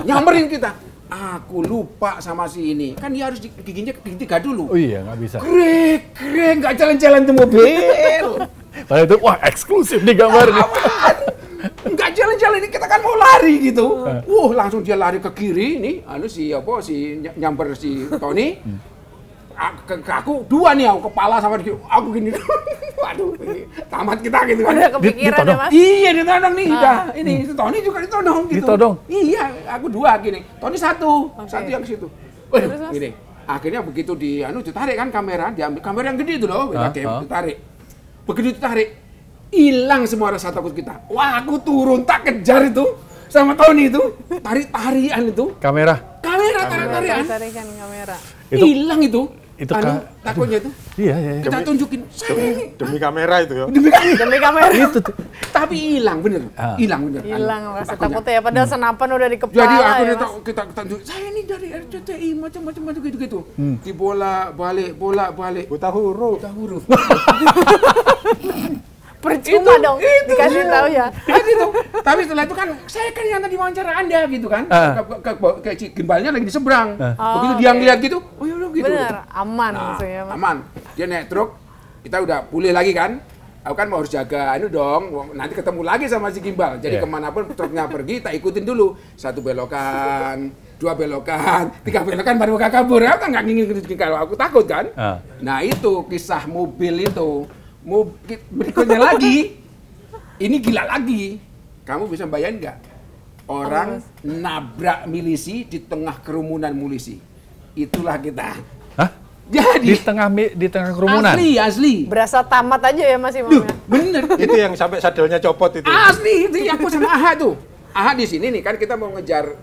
S3: Nyamperin kita. Aku lupa sama si ini. Kan dia harus giginya gigi 3 dulu.
S1: Oh iya, nggak bisa.
S3: Krek, nggak jalan-jalan tuh mobil.
S1: Padahal itu, wah eksklusif nih gambarnya.
S3: Nggak jalan-jalan, ini kita kan mau lari gitu. Langsung dia lari ke kiri nih. Si nyamper si Tony. Ke aku 2 nih, aku kepala sama aku gini. Waduh, ini tamat kita gitu kan.
S2: Udah kepikiran ya, Mas?
S3: Iya, ditodong nih. Ini si Tony juga ditodong gitu.
S1: Ditodong?
S3: Iya, aku 2 gini. Tony 1 yang ke situ. Waduh, gini. Akhirnya begitu ditarik kan kamera, diambil kamera yang gede itu loh, ditarik. Begitu ditarik, hilang semua rasa takut kita. Wah, aku turun tak kejar itu sama Tony itu, tarian itu.
S1: Kamera.
S3: Tarian.
S2: Tarikan kamera.
S3: Hilang itu. Takutnya itu.
S1: Iya.
S3: Kita tunjukin.
S4: Demi kamera itu ya.
S2: Demi kamera.
S1: Itu tuh.
S3: Tapi hilang bener. Hilang bener.
S2: Hilang rasa takutnya ya, padahal senapan udah di kepala.
S3: Jadi aku
S2: ya, Mas?
S3: kita tunjuk, saya ini dari RCTI macam-macam gitu-gitu. Di bola balik.
S4: Buta huruf.
S2: Percuma dong dikasih tahu ya.
S3: Gitu. Tapi setelah itu kan saya kan yang tadi wawancara Anda gitu kan. Ke gimbalnya lagi di seberang. Begitu dia ngeliat gitu, oh ya gitu.
S2: Bener, aman maksudnya.
S3: Aman. Dia naik truk, kita udah pulih lagi kan. Aku kan mau harus jaga dong, nanti ketemu lagi sama si gimbal. Jadi kemanapun truknya pergi, tak ikutin dulu. 1 belokan, 2 belokan, 3 belokan baru kabur. Aku kan nggak ingin kalau aku takut kan. Nah itu kisah mobil itu. Berikutnya lagi, ini gila lagi. Kamu bisa bayangin nggak? Orang nabrak milisi di tengah kerumunan milisi. Itulah kita.
S1: Hah?
S3: Jadi
S1: Di tengah kerumunan?
S3: Asli.
S2: Berasa tamat aja ya Mas Imam.
S3: Bener.
S4: Itu yang sampai sadelnya copot itu.
S3: Asli, itu aku sama Aha tuh. Aha di sini nih kan kita mau ngejar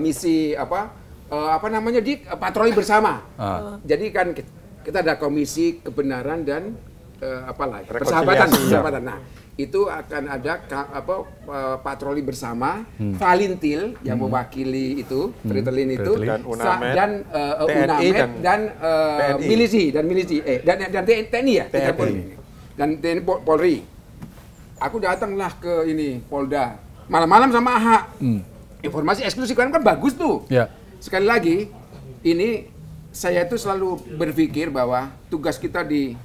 S3: misi apa namanya di patroli bersama. Jadi kan kita ada komisi kebenaran dan persahabatan. Nah, itu akan ada patroli bersama Valintil yang mewakili itu, Tritelin itu
S4: dan Unamed,
S3: dan Unamed dan milisi dan TNI ya, dan TNI Polri. Aku datanglah ke ini Polda malam-malam sama AHA. Informasi eksklusif kan bagus tuh.
S1: Ya.
S3: Sekali lagi, ini saya itu selalu berpikir bahwa tugas kita di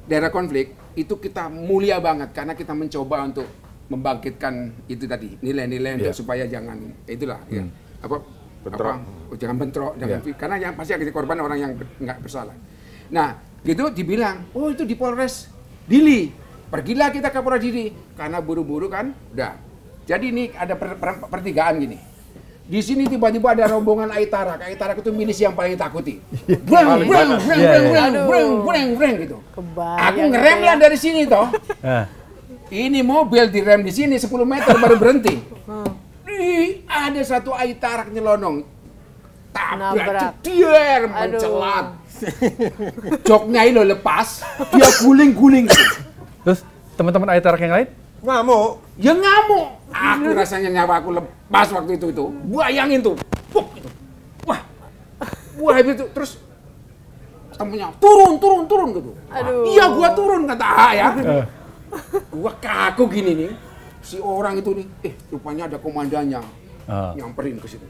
S3: daerah konflik itu kita mulia banget karena kita mencoba untuk membangkitkan itu tadi nilai-nilai untuk supaya jangan itulah jangan bentrok karena yang pasti akan korban orang yang nggak bersalah. Nah gitu dibilang itu di Polres Dili, pergilah kita ke Polres Dili karena buru-buru kan udah. Jadi ini ada pertigaan gini. Di sini tiba-tiba ada rombongan Aitarak itu milisi yang paling takuti. Breng gitu. Aku ngerem lah dari sini toh. Ini mobil direm di sini 10 meter baru berhenti. Ada satu Aitarak nyelonong. Tabrak, cedier, mencelat. Joknya itu lepas, dia guling-guling.
S1: Terus teman-teman Aitarak yang lain?
S4: Ngamuk.
S3: Ya ngamuk. Aku rasanya nyawa aku lepas waktu itu. Bayangin tuh. Wah itu terus temennya turun gitu.
S2: Aduh.
S3: Iya gua turun kata A ya. Gua kaku gini nih. Si orang itu nih, rupanya ada komandannya. Nyamperin ke situ.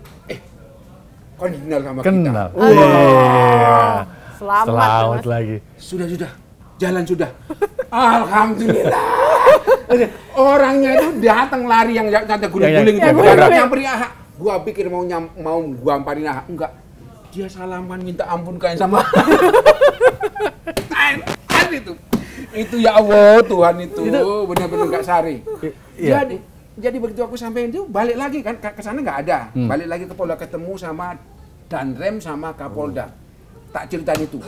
S3: Kau kenal sama
S1: Kenal.
S3: kita.
S2: Selamat
S1: lagi.
S3: Sudah. Jalan sudah. Alhamdulillah. Orangnya itu datang lari yang ada guling-guling itu. Nyamperin AHA. Gua pikir mau gamparin AHA. Enggak. Dia salaman minta ampun kayak sama. Itu ya Allah Tuhan itu benar-benar enggak sari. Jadi begitu aku sampai itu balik lagi kan ke sana nggak ada. Balik lagi ke Polda ketemu sama Danrem sama Kapolda. Tak ceritain itu.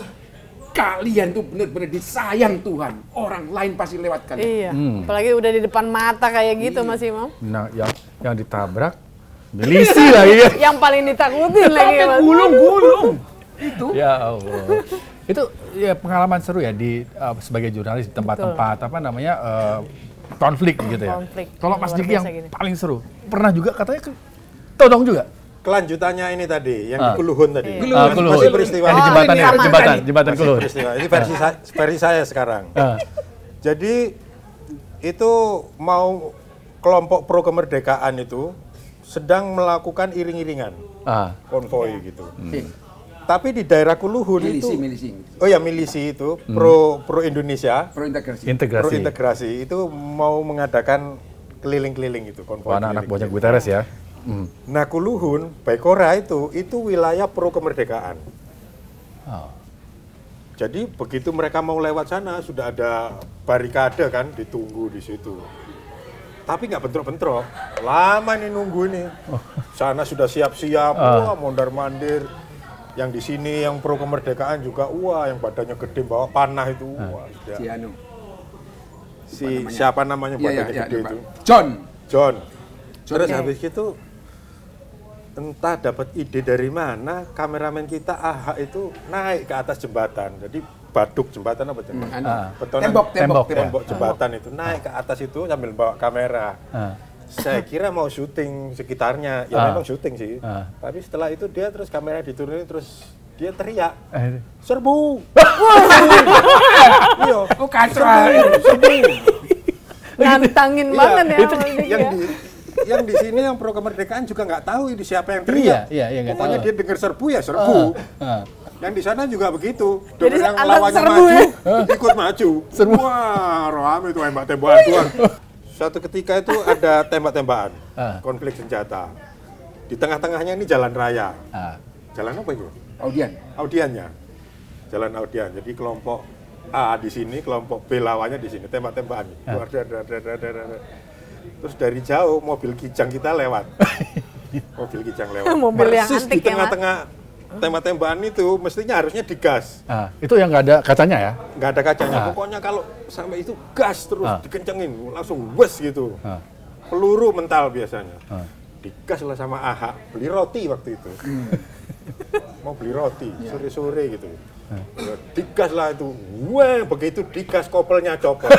S3: Kalian tuh benar-benar disayang Tuhan. Orang lain pasti lewat kalian.
S2: Iya. Apalagi udah di depan mata kayak gitu Mas Imam.
S1: Nah, yang ditabrak milisi lagi ya.
S2: Yang paling ditakutin lagi Mas.
S3: Gulung-gulung. Itu.
S1: Ya Allah. Itu ya pengalaman seru ya di sebagai jurnalis di tempat-tempat konflik gitu ya.
S2: Konflik.
S1: Kalau Mas
S2: Luar
S1: Diki yang
S2: biasa gini.
S1: paling seru, pernah juga katanya todong juga.
S4: Kelanjutannya ini tadi, yang di Kuluhun tadi.
S1: Kuluhun.
S4: Masih peristiwa.
S1: Yang di
S2: Oh,
S1: jembatan
S2: ini
S1: ya,
S2: sama.
S1: jembatan
S4: Masih
S1: Kuluhun.
S4: peristiwa. Ini versi saya sekarang. Jadi itu mau kelompok pro kemerdekaan itu sedang melakukan iring-iringan konvoi gitu. Tapi di daerah Kuluhun
S3: Milisi.
S4: oh ya milisi itu pro Indonesia,
S3: Pro integrasi.
S4: pro
S1: Integrasi.
S4: integrasi itu mau mengadakan keliling-keliling itu konvoi.
S1: Wah, anak-anak
S4: keliling.
S1: bocah Guterres ya.
S4: Nah Kuluhun, Baikora itu wilayah pro kemerdekaan.
S1: Oh.
S4: Jadi begitu mereka mau lewat sana sudah ada barikade kan, ditunggu di situ. Tapi nggak bentrok-bentrok, lama ini nunggu ini. Sana sudah siap-siap, wah mondar-mandir. Yang di sini yang pro kemerdekaan juga, wah yang badannya gede bawa panah itu, wah sudah. Siapa namanya badannya gede
S3: Pak.
S4: itu?
S3: John.
S4: Terus habis itu entah dapat ide dari mana, kameramen kita AHA itu naik ke atas jembatan. Jadi baduk jembatan apa itu? Betonan, tembok jembatan itu naik ke atas itu sambil bawa kamera. Saya kira mau syuting sekitarnya, ya memang syuting sih. Tapi setelah itu dia terus kamera diturunin terus dia teriak, serbu. Iya.
S3: Oh kacau.
S2: Nantangin banget ya.
S4: Yang di sini yang pro kemerdekaan juga nggak tahu ini siapa yang teriak.
S1: Iya, nggak
S4: Pokoknya
S1: tahu.
S4: dia dengar serbu ya serbu. Yang di sana juga begitu.
S2: Jadi
S4: Dengar yang
S2: anak
S4: lawannya
S2: serbu
S4: maju,
S2: ya?
S4: ikut maju. Wah, rame itu tembak-tembakan doang. Suatu ketika itu ada tembak-tembakan, konflik senjata. Di tengah-tengahnya ini jalan raya. Jalan apa itu? Audiannya. Jalan Audian. Jadi kelompok A di sini, kelompok B lawannya di sini, tembak-tembakan. Terus dari jauh mobil kijang kita lewat. Mobil kijang lewat.
S2: Mobil yang
S4: persis
S2: antik
S4: di
S2: ya, Mas?
S4: tengah-tengah tembak-tembakan itu mestinya harusnya digas.
S1: Itu yang nggak ada kacanya ya?
S4: Nggak ada kacanya. Pokoknya kalau sampai itu gas terus dikencengin, langsung wes gitu. Peluru mental biasanya. Digas lah sama AHA, beli roti waktu itu. Mau beli roti, sore-sore gitu. Ya, digas lah itu. Wah, begitu digas kopelnya copot.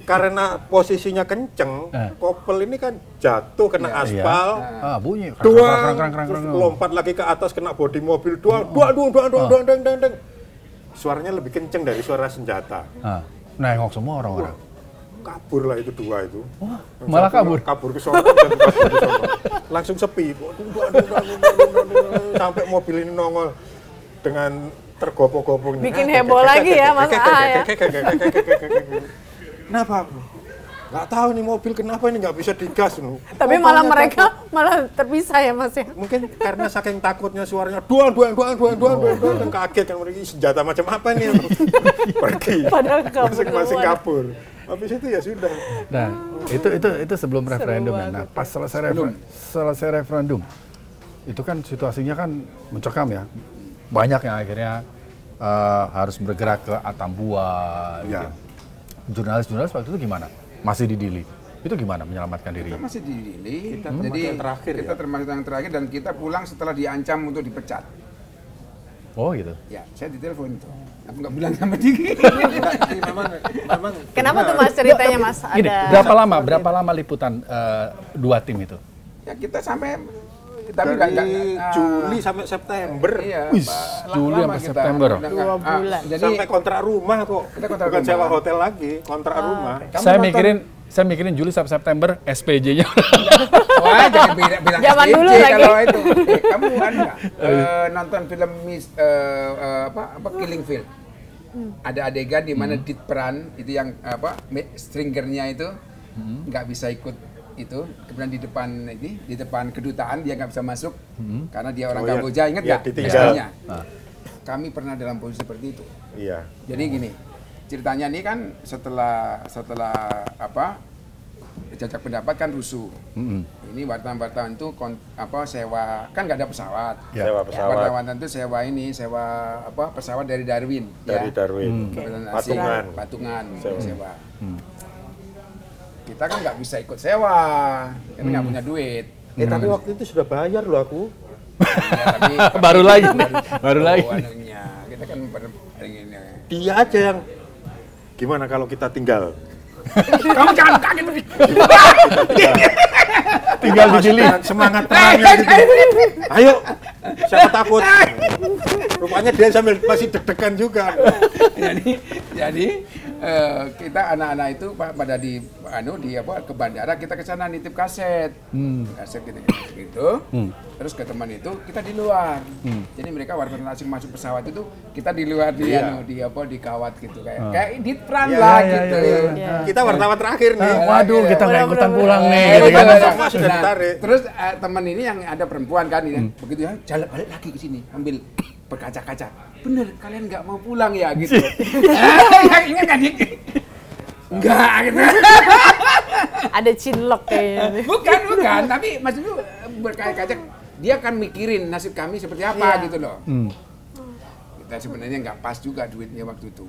S4: Karena posisinya kenceng, kopel ini kan jatuh kena aspal.
S1: Bunyi.
S4: Doang,
S1: Krang.
S4: terus lompat lagi ke atas kena bodi mobil, doang. Suaranya lebih kenceng dari suara senjata.
S1: Nengok semua orang-orang.
S4: Kabur lah itu dua itu.
S1: Malah kabur?
S4: Kabur ke sono, kabur ke sono. Langsung sepi. Sampai mobil ini nongol dengan tergopoh-gopoh.
S2: Bikin heboh lagi ya, Mas A ya.
S4: Kenapa? Nggak tahu nih mobil kenapa ini nggak bisa digas.
S2: Tapi malah mereka malah terpisah ya, Mas ya.
S4: Mungkin karena saking takutnya suaranya duang, kaget kan mereka senjata macam apa nih? Pergi.
S2: Padahal kabur
S4: Masing-masing
S2: keluar.
S4: kabur. Habis itu ya sudah.
S1: Nah, itu sebelum referendum ya. Nah, pas selesai referendum, itu kan situasinya kan mencekam ya. Banyak yang akhirnya harus bergerak ke Atambua.
S4: Ya.
S1: Gitu. Jurnalis waktu itu gimana? Masih di Dili. Itu gimana menyelamatkan diri?
S3: Kita masih di Dili.
S4: Kita
S3: Jadi
S4: termasuk yang terakhir
S3: kita
S4: ya?
S3: termasuk yang terakhir dan kita pulang setelah diancam untuk dipecat.
S1: Oh gitu.
S3: Ya, saya ditelepon itu. Aku nggak bilang sama Diki.
S4: memang
S2: Kenapa tuh Mas ceritanya, Mas?
S1: Gini,
S2: Ada
S1: berapa lama liputan dua tim itu?
S3: Ya kita sampai tapi
S4: dari Juli sampai September.
S3: Iya,
S1: Wih,
S3: lama
S1: Juli sampai
S3: kita.
S1: September.
S3: Udah
S2: 2 bulan.
S3: Jadi
S4: Sampai kontrak rumah kok.
S3: Kita kontrak
S4: Bukan
S3: rumah.
S4: sewa hotel lagi, kontrak rumah.
S3: Kamu
S1: Saya mikirin Juli sampai September SPJ-nya.
S3: wah jangan bilang
S2: Zaman
S3: SPJ
S2: dulu lagi.
S3: kalau itu. Kamu kan nggak nonton film apa Killing Field? Ada adegan di mana Dit peran itu yang stringernya itu nggak bisa ikut itu, kemudian di depan kedutaan dia nggak bisa masuk karena dia orang
S4: Oh, iya.
S3: Kamboja, ingat
S4: Iya,
S3: nggak?
S4: ditinggal.
S3: Istrinya. Kami pernah dalam posisi seperti itu.
S4: Iya.
S3: Jadi gini, ceritanya ini kan setelah jajak pendapat kan rusuh. Ini wartawan-wartawan itu sewa, kan nggak ada pesawat.
S1: Ya.
S4: Sewa pesawat
S3: Wartawan itu sewa pesawat dari Darwin.
S4: dari Darwin.
S3: Kebetulan asing,
S4: Patungan.
S3: sewa. Kita kan nggak bisa ikut sewa, kita nggak punya duit.
S4: Tapi waktu itu sudah bayar loh aku.
S3: Ya, tapi
S1: Baru lagi.
S3: Kita kan ini.
S4: Dia aja yang gimana kalau kita tinggal?
S3: Kamu jangan kaget.
S1: Tinggal dipilih.
S4: Semangat perangnya gitu. Ayo, siapa takut? Rupanya dia sambil masih deg-degan juga.
S3: jadi kita anak-anak itu pada di ke bandara, kita ke sana nitip kaset. Kaset gitu. Terus ke teman itu kita di luar. Jadi mereka warga asing masuk pesawat itu kita di luar di kawat gitu kayak di peran lah gitu.
S4: Kita wartawan terakhir nih.
S1: Waduh, kita nggak ikutan pulang nih.
S3: Gitu
S1: Gitu kan.
S4: Semua sudah ditarik.
S3: Terus teman ini yang ada perempuan kan ini, begitu ya, jalan balik lagi ke sini, ambil berkaca-kaca. Bener, kalian nggak mau pulang ya gitu. Ingat kan Dik? Enggak gitu.
S2: Ada cinlok kayaknya.
S3: Bukan, tapi maksudku berkaca-kaca, dia akan mikirin nasib kami seperti apa gitu loh. Kita sebenarnya nggak pas juga duitnya waktu itu.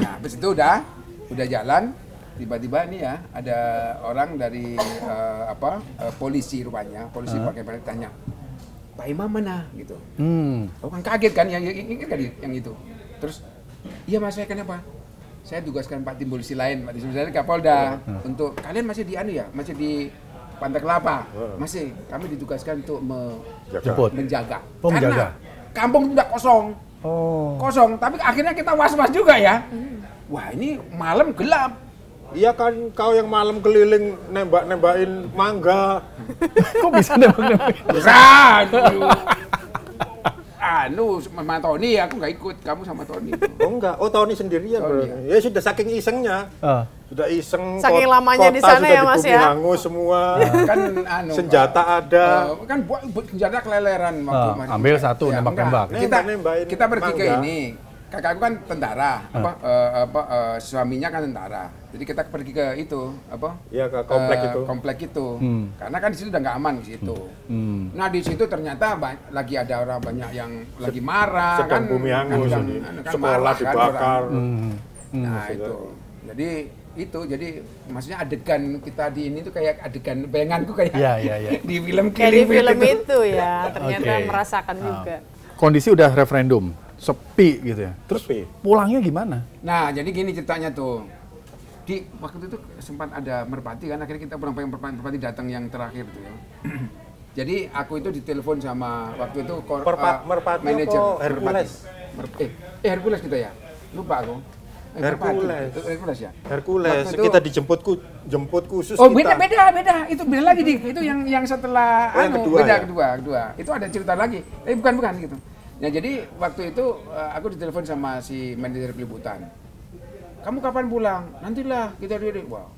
S3: Nah, habis itu udah jalan. Tiba-tiba nih ya ada orang dari polisi rupanya, polisi pakai balik tanya, Pak Imam mana gitu. Aku kan kaget kan, yang ingat kan yang itu. Terus, iya Mas, saya kenapa? Saya tugaskan Pak Tim polisi lain, Pak Tim polisi lain Kapolda untuk kalian masih di masih di Pantai Kelapa, masih kami ditugaskan untuk menjaga. Karena kampung itu udah kosong. Kosong, tapi akhirnya kita was-was juga ya. Wah ini malam gelap.
S4: Iya kan, kau yang malam keliling nembakin mangga.
S1: Kok bisa nembak-nembak?
S3: Bisa. Sama Tony, aku nggak ikut. Kamu sama Tony.
S4: Oh enggak, Tony sendirian. Ya sudah saking isengnya. Sudah iseng.
S2: Saking lamanya di sana ya Mas ya.
S4: Hangus semua.
S3: Kan
S4: senjata ada.
S3: Kan senjata keleleran waktu
S1: ambil satu nembak-nembak.
S3: Kita pergi ke ini. Kakakku kan tentara, suaminya kan tentara. Jadi kita pergi ke itu,
S4: Iya, ke komplek itu.
S3: Karena kan di situ udah nggak aman di situ. Nah di situ ternyata lagi ada orang banyak yang lagi marah,
S4: sedang bumi hangus, sekolah dibakar.
S3: Nah itu, jadi maksudnya adegan kita di ini tuh kayak adegan bayanganku kayak di film
S2: Kayak di film
S3: gitu.
S2: itu ya, ternyata merasakan juga.
S1: Kondisi udah referendum, sepi gitu ya. Terus pulangnya gimana?
S3: Nah, jadi gini ceritanya tuh. Di waktu itu sempat ada merpati kan, akhirnya kita pulang merpati datang yang terakhir tuh ya. Jadi aku itu ditelepon sama waktu itu
S4: merpati
S3: manajer
S4: Hercules.
S3: Hercules kita ya. Lupa aku. Hercules ya.
S4: Hercules. Kita jemput khusus
S3: Oh,
S4: kita.
S3: beda. Itu beda lagi dik. Itu yang setelah
S4: yang kedua,
S3: kedua. Itu ada cerita lagi. Bukan gitu. Nah, jadi waktu itu aku ditelepon sama si manajer peliputan. Kamu kapan pulang? Nantilah, kita diri. Wow.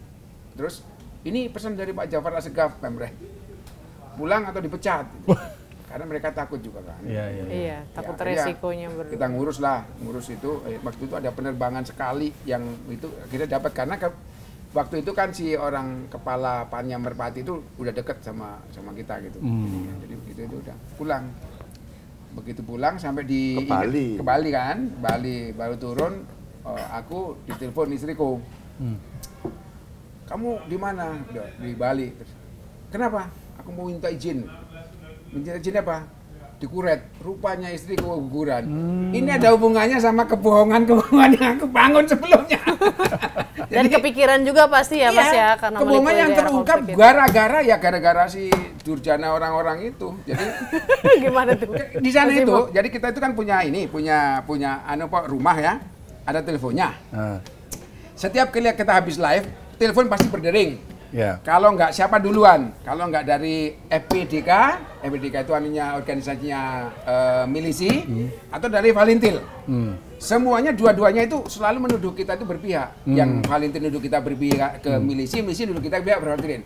S3: Terus ini pesan dari Pak Jafar Assegaf, Pempreh. Pulang atau dipecat. Gitu. Karena mereka takut juga kan.
S2: Iya, takut resikonya
S3: kita ngurus itu. Waktu itu ada penerbangan sekali yang itu kita dapat karena waktu itu kan si orang kepala Panya Merpati itu udah deket sama kita gitu. Jadi begitu itu udah pulang. Begitu pulang sampai di Bali kan, Bali baru turun, aku ditelepon istriku. Kamu di mana? Di Bali. Kenapa? Aku mau minta izin. Minta izin apa? Dikuret. Rupanya istriku guguran. Ini ada hubungannya sama kebohongan yang aku bangun sebelumnya.
S2: Dan kepikiran juga pasti ya Mas ya, karena
S3: kebohongan yang terungkap gara-gara si durjana orang-orang itu. Jadi
S2: gimana tuh?
S3: Di sana itu, jadi kita itu kan punya rumah ya, ada teleponnya. Setiap kali kita habis live, telepon pasti berdering. Kalau nggak siapa duluan, kalau nggak dari FPDK itu anunya organisasinya milisi, atau dari Valintil. Semuanya dua-duanya itu selalu menuduh kita itu berpihak. Yang Valintil nuduh kita berpihak ke milisi nuduh kita berpihak berarti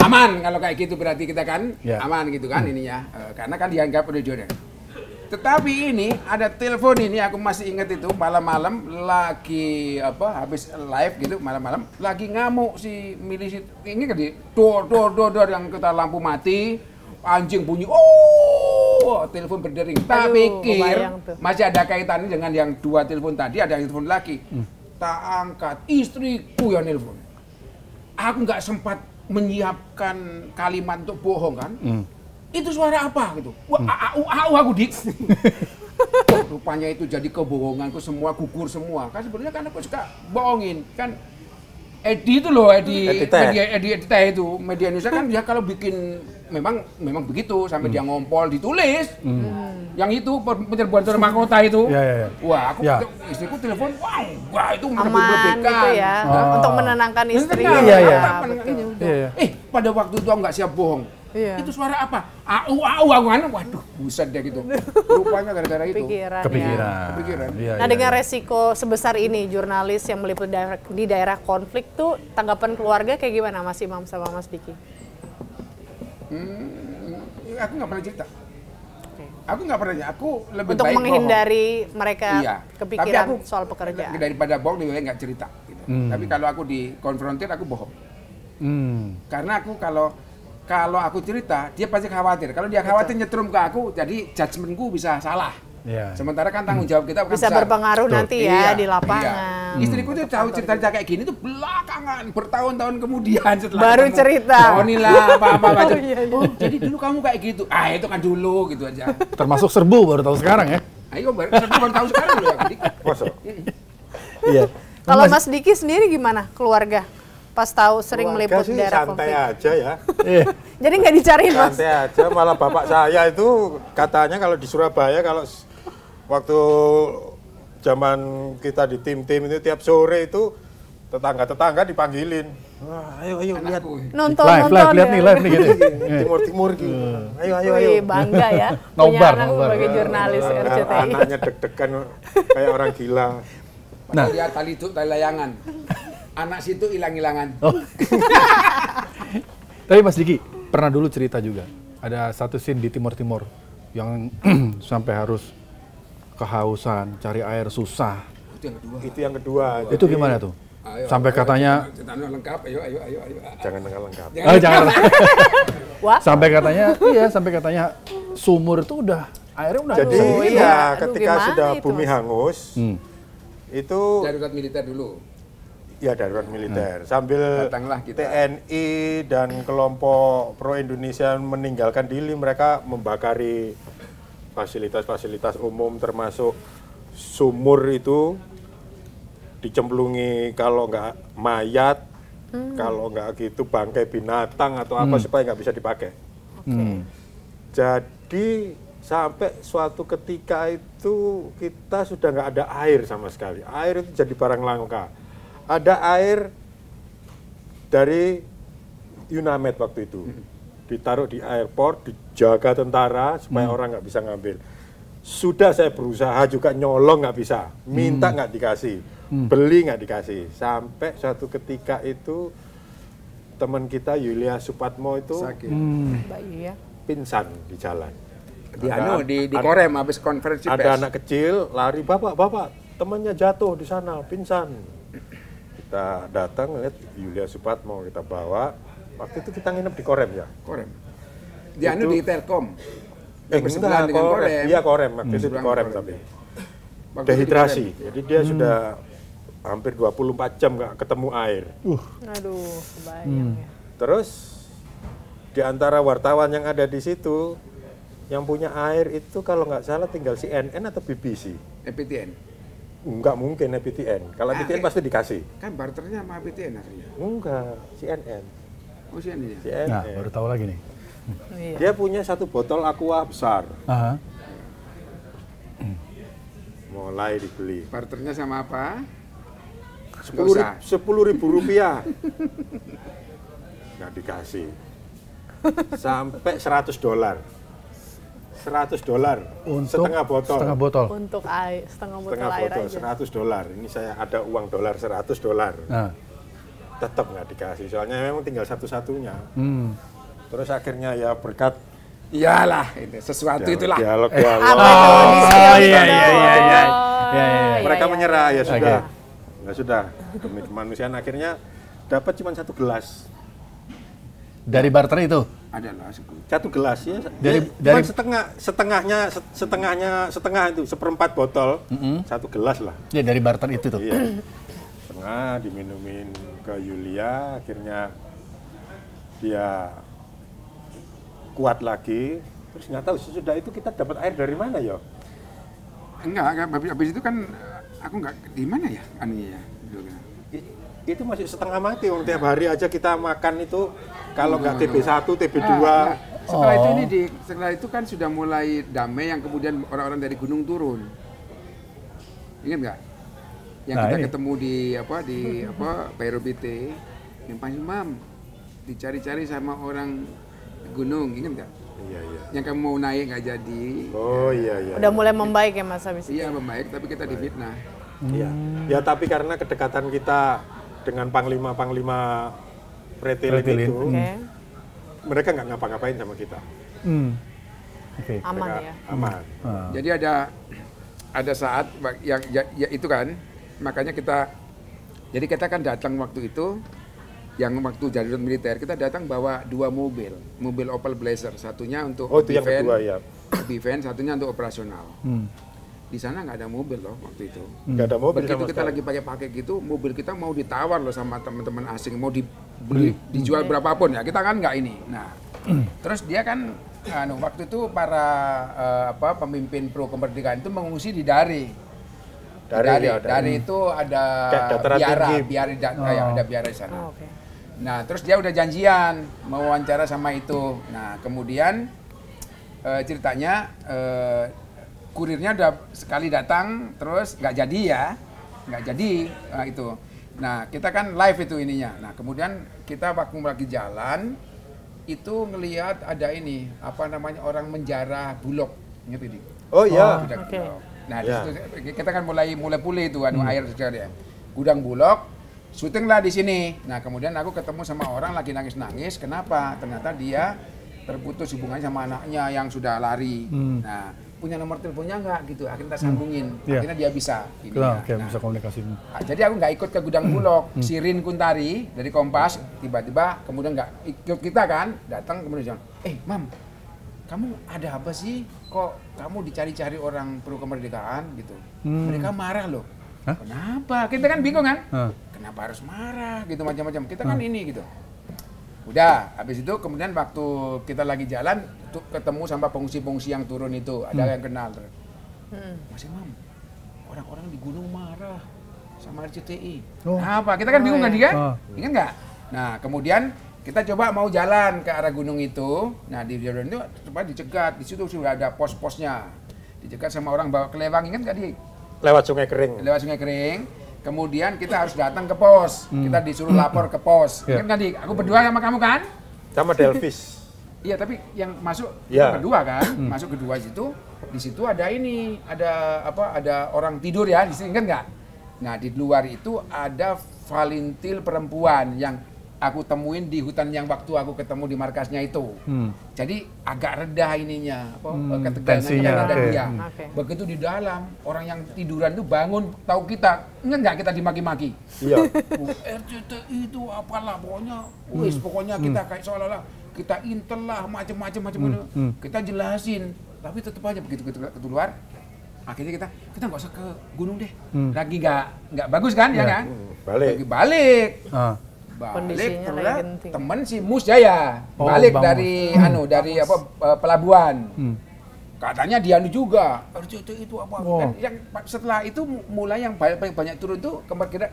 S3: aman kalau kayak gitu berarti kita kan aman gitu kan ininya. Karena kan dianggap udah. Tetapi ini ada telepon ini aku masih ingat itu malam-malam lagi habis live gitu malam-malam lagi ngamuk si milisi ini kan di dor yang kita lampu mati anjing bunyi telepon berdering. Tak pikir masih ada kaitannya dengan yang dua telepon tadi, ada yang telepon lagi. Tak angkat, istriku yang telepon. Aku nggak sempat menyiapkan kalimat untuk bohong kan. Itu suara apa gitu? Wah, aku dik. rupanya itu jadi kebohonganku semua, gugur semua. Kan sebenarnya kan aku suka bohongin. Kan Edi itu loh, Edi Teh itu, media Indonesia kan dia kalau bikin memang begitu sampai dia ngompol ditulis. Yang itu penyerbuan mahkota itu. Wah, aku istriku telepon, wah itu
S2: aman gitu ya. Untuk menenangkan istri.
S3: Pada waktu itu aku nggak siap bohong. Itu suara apa? Aku waduh, buset deh gitu. Rupanya gara-gara itu.
S2: Kepikiran. Nah, dengan resiko sebesar ini, jurnalis yang meliput di daerah konflik tuh, tanggapan keluarga kayak gimana Mas Imam sama Mas Diki?
S3: Aku nggak pernah cerita. Aku nggak pernah, aku lebih
S2: untuk
S3: baik
S2: menghindari mereka kepikiran
S3: tapi
S2: soal pekerjaan.
S3: Daripada bohong, lebih baik nggak cerita. Gitu. Tapi kalau aku dikonfrontir, aku bohong. Karena aku kalau aku cerita, dia pasti khawatir. Kalau dia khawatir nyetrum ke aku, jadi judgementku bisa salah. Sementara kan tanggung jawab kita
S2: bisa
S3: besar.
S2: Berpengaruh nanti ya di lapangan.
S3: Istriku tuh tahu cerita kayak gini tuh belakangan, bertahun-tahun kemudian setelah
S2: baru cerita.
S3: Oh inilah apa-apa macam. Oh jadi dulu kamu kayak gitu. Itu kan dulu gitu aja.
S1: Termasuk serbu baru tahu sekarang ya?
S3: Ayo baru tahu sekarang loh ya.
S1: Iya.
S2: Kalau Mas Diki sendiri gimana keluarga? Pas tahu sering meliput daerah konflik.
S4: Santai aja ya.
S2: Jadi nggak dicariin Mas?
S4: Santai aja, malah bapak saya itu katanya kalau di Surabaya kalau waktu zaman kita di tim-tim itu tiap sore itu tetangga-tetangga dipanggilin. Wah, ayo lihat.
S2: Nonton
S1: lihat nih live nih gitu.
S4: Timur gitu. Ayo.
S2: Bangga ya.
S1: Nobar
S2: sebagai jurnalis RCTI.
S4: Anaknya deg-degan kayak orang gila.
S3: Nah, dia tali layangan. Anak situ hilang-hilangan.
S1: Tapi Mas Diki pernah dulu cerita juga. Ada satu scene di Timur-Timur yang sampai harus kehausan, cari air susah.
S4: Itu yang kedua.
S1: Itu gimana tuh? Sampai katanya
S3: lengkap, ayo.
S4: Jangan lengkap.
S1: Jangan. Sampai katanya sumur itu udah airnya udah.
S4: Jadi ketika sudah bumi hangus, itu
S3: darurat militer dulu.
S4: Ya darurat militer. Sambil TNI dan kelompok pro Indonesia meninggalkan Dili, mereka membakari fasilitas-fasilitas umum termasuk sumur itu dicemplungi kalau nggak mayat, kalau nggak gitu bangkai binatang atau apa supaya nggak bisa dipakai. Jadi sampai suatu ketika itu kita sudah nggak ada air sama sekali. Air itu jadi barang langka. Ada air dari Yunamed waktu itu, ditaruh di airport, dijaga tentara supaya orang nggak bisa ngambil. Sudah saya berusaha juga nyolong nggak bisa, minta nggak dikasih, beli nggak dikasih. Sampai suatu ketika itu teman kita Yulia Supatmo itu pingsan di jalan.
S3: Di Korem habis konferensi pers.
S4: Ada anak kecil lari, bapak, temannya jatuh di sana, pingsan. Kita datang lihat Yulia Supatmo, kita bawa. Waktu itu kita nginep di Korem ya.
S3: Korem. Dia di Telkom.
S4: Enggak, Korem. Iya Korem, waktu itu di Korem tapi. Dehidrasi. Jadi dia sudah hampir 24 jam nggak ketemu air.
S2: Aduh, kebayang ya.
S4: Terus di antara wartawan yang ada di situ, yang punya air itu kalau nggak salah tinggal CNN atau BBC.
S3: EPTN.
S4: Enggak mungkin EPTN. Kalau EPTN pasti dikasih.
S3: Kan barternya sama EPTN akhirnya.
S4: Enggak, CNN.
S3: Oh CNN.
S1: Nah, baru tahu lagi nih.
S4: Dia punya satu botol aqua besar. Mulai dibeli.
S3: Barternya sama apa?
S4: 10.000 rupiah. Nggak dikasih. Sampai $100. $100
S1: untuk
S4: setengah botol.
S2: Untuk air, setengah botol air aja.
S4: $100. Ini saya ada uang dolar $100. Tetap nggak dikasih. Soalnya memang tinggal satu-satunya. Terus akhirnya ya berkat
S3: iyalah ini sesuatu itulah.
S4: Dialog. Mereka menyerah ya sudah. Ya sudah. Demi kemanusiaan akhirnya dapat cuma 1 gelas.
S1: Dari barter itu?
S3: Adalah
S4: 1 gelas ya.
S1: Dari
S4: setengah itu, seperempat botol, 1 gelas lah.
S1: Ya dari barter itu tuh.
S4: Iya. Setengah diminumin ke Yulia, akhirnya dia kuat lagi. Terus nggak tahu sesudah itu kita dapat air dari mana ya?
S3: Enggak, habis itu kan aku nggak di mana ya anunya ya.
S4: Itu masih setengah mati, tiap hari aja kita makan itu kalau nggak TB1, TB2.
S3: Setelah itu kan sudah mulai damai, yang kemudian orang-orang dari gunung turun. Ingat nggak? Yang kita ketemu di PRBT, yang Pak Imam dicari-cari sama orang gunung, ingat nggak?
S4: Iya.
S3: Yang kamu mau naik nggak jadi.
S4: Oh iya.
S2: Udah mulai membaik ya Mas habis itu?
S3: Iya membaik, tapi kita difitnah.
S4: Iya. Ya tapi karena kedekatan kita dengan panglima Pretilin itu, mereka nggak ngapa-ngapain sama kita.
S2: Aman ya.
S4: Aman.
S3: Jadi ada saat yang ya itu kan, makanya kita kan datang waktu itu, yang waktu darurat militer kita datang bawa 2 mobil Opel Blazer, satunya untuk defense, satunya untuk operasional. Di sana nggak ada mobil loh waktu itu.
S4: Nggak ada mobil.
S3: Begitu kita lagi pakai gitu, mobil kita mau ditawar loh sama teman-teman asing, mau dibeli, dijual berapapun ya, kita kan nggak ini. Nah, terus dia kan waktu itu para pemimpin pro kemerdekaan itu mengungsi di Dari. Dari itu ada ada biara di sana. Nah, terus dia udah janjian mau wawancara sama itu. Nah, kemudian ceritanya kurirnya udah sekali datang, terus nggak jadi itu. Nah, kita kan live itu ininya. Nah, kemudian kita waktu lagi jalan itu ngelihat ada ini orang menjarah Bulog, ingat ini?
S4: Oh iya.
S3: Nah, disitu kita kan mulai pulih itu air sekali ya. Gudang Bulog, syutinglah di sini. Nah, kemudian aku ketemu sama orang lagi nangis-nangis. Kenapa? Ternyata dia terputus hubungannya sama anaknya yang sudah lari. Nah, punya nomor teleponnya nggak gitu, akhirnya kita sambungin, akhirnya dia bisa
S1: bisa komunikasi.
S3: Jadi aku nggak ikut ke gudang Bulog. Si Rin Kuntari dari Kompas tiba-tiba kemudian nggak ikut kita kan, datang kemudian bilang, Mam, kamu ada apa sih, kok kamu dicari-cari orang pro kemerdekaan gitu, mereka marah loh. Kenapa? Kita kan bingung kan, kenapa harus marah gitu, macam-macam, kita kan ini gitu. Udah, habis itu kemudian waktu kita lagi jalan ketemu sama pengungsi-pengungsi yang turun itu, ada yang kenal. Mas Imam, orang-orang di gunung marah sama RCTI. Apa? Kita kan bingung kan dia? Ingat nggak? Nah, kemudian kita coba mau jalan ke arah gunung itu. Nah, di jalan itu coba dicegat. Di situ sudah ada pos-posnya. Dicegat sama orang bawa kelewang, ingat nggak di?
S4: Lewat Sungai Kering.
S3: Lewat Sungai Kering. Kemudian kita harus datang ke pos, kita disuruh lapor ke pos. Ingat nggak Dik? Aku berdua sama kamu kan?
S4: Sama Delvis.
S3: Iya, tapi yang masuk kita berdua kan, masuk kedua situ. Di situ ada ini, ada orang tidur ya, di sini ingat nggak? Nah, di luar itu ada valintil perempuan yang aku temuin di hutan yang waktu aku ketemu di markasnya itu. Jadi agak reda ininya, ketegangannya ada dia. Begitu di dalam, orang yang tiduran itu bangun, tahu kita, ingat nggak kita dimaki-maki?
S4: Iya.
S3: RCTI itu apalah, pokoknya kita kayak seolah-olah kita intel lah, macam-macam kita jelasin, tapi tetap aja begitu kita keluar. Akhirnya kita nggak usah ke gunung deh, lagi nggak bagus kan, ya kan? Balik. Temen si Mus Jaya balik dari pelabuhan. Katanya dia juga RCTI itu apa? Dan yang setelah itu mulai yang banyak turun itu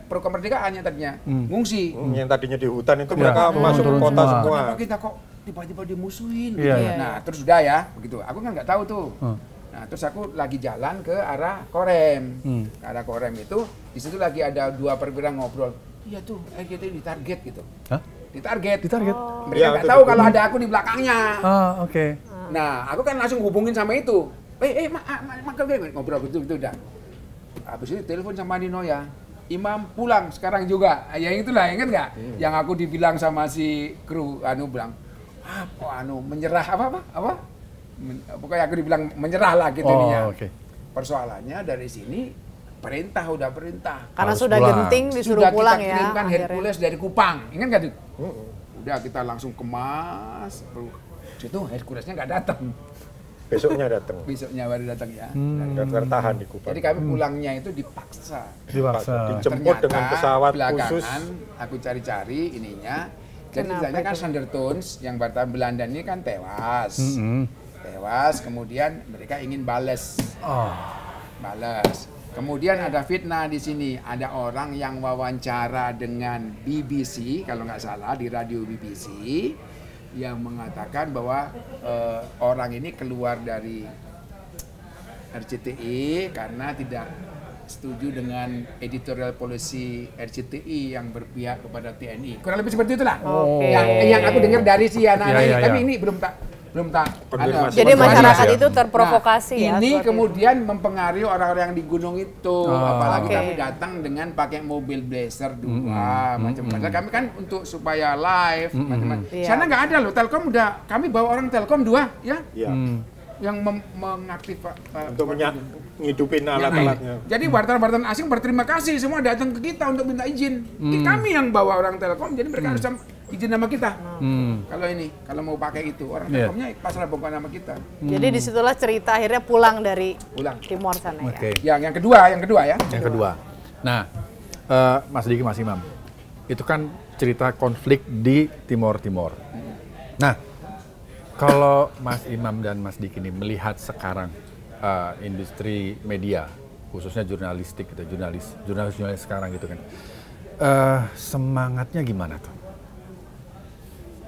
S3: pro kemerdekaan yang tadinya ngungsi.
S4: Yang tadinya di hutan itu mereka masuk ke kota semua.
S3: Kenapa kita kok tiba-tiba dimusuhin? Nah, terus sudah ya begitu. Aku kan nggak tahu tuh. Nah, terus aku lagi jalan ke arah Korem. Ke arah Korem itu di situ lagi ada 2 perwira ngobrol. Iya tuh, RCTI ditarget gitu. Ditarget. Mereka nggak tahu kalau ada aku di belakangnya. Nah, aku kan langsung hubungin sama itu. Ngobrol gitu udah. Habis itu telepon sama Nino ya. Imam pulang sekarang juga. Ya itulah, ingat nggak? Yang aku dibilang sama si kru bilang, menyerah apa? Pokoknya aku dibilang menyerah lah gitu ininya. Persoalannya dari sini udah perintah.
S2: Karena sudah genting disuruh pulang ya.
S3: Sudah kita kirimkan Hercules dari Kupang. Ingat nggak, Dik? Udah kita langsung kemas. Itu Herculesnya nggak datang.
S4: Besoknya datang.
S3: Besoknya baru datang ya.
S4: Tertahan di Kupang.
S3: Jadi kami pulangnya itu dipaksa.
S4: Dijemput dengan pesawat khusus.
S3: Aku cari-cari ininya. Jadi misalnya kan Sandertoons yang wartawan Belanda ini kan tewas. Tewas, kemudian mereka ingin balas balas. Kemudian ada fitnah di sini, ada orang yang wawancara dengan BBC kalau nggak salah di radio BBC yang mengatakan bahwa orang ini keluar dari RCTI karena tidak setuju dengan editorial policy RCTI yang berpihak kepada TNI. Kurang lebih seperti itulah. Yang aku dengar dari si anak-anak ini, tapi ini belum tak ada.
S2: Jadi masyarakat itu terprovokasi
S3: ya. Ini kemudian mempengaruhi orang-orang yang di gunung itu. Apalagi kami datang dengan pakai mobil Blazer 2 macam-macam. Kami kan untuk supaya live macam-macam. Sana nggak ada loh. Telkom udah kami bawa orang Telkom 2 ya. Yang mengaktifkan
S4: untuk ngidupin alat-alatnya.
S3: Jadi wartawan-wartawan asing berterima kasih semua datang ke kita untuk minta izin. Kami yang bawa orang Telkom, jadi mereka harus izin nama kita. Kalau mau pakai itu orang Telkomnya pasrah bukan nama kita.
S2: Jadi disitulah cerita akhirnya pulang dari Timor sana ya.
S3: Yang kedua ya.
S1: Yang kedua. Nah, Mas Diki, Mas Imam, itu kan cerita konflik di Timor. Nah, kalau Mas Imam dan Mas Diki ini melihat sekarang industri media, khususnya jurnalistik gitu, jurnalis sekarang gitu kan, semangatnya gimana tuh?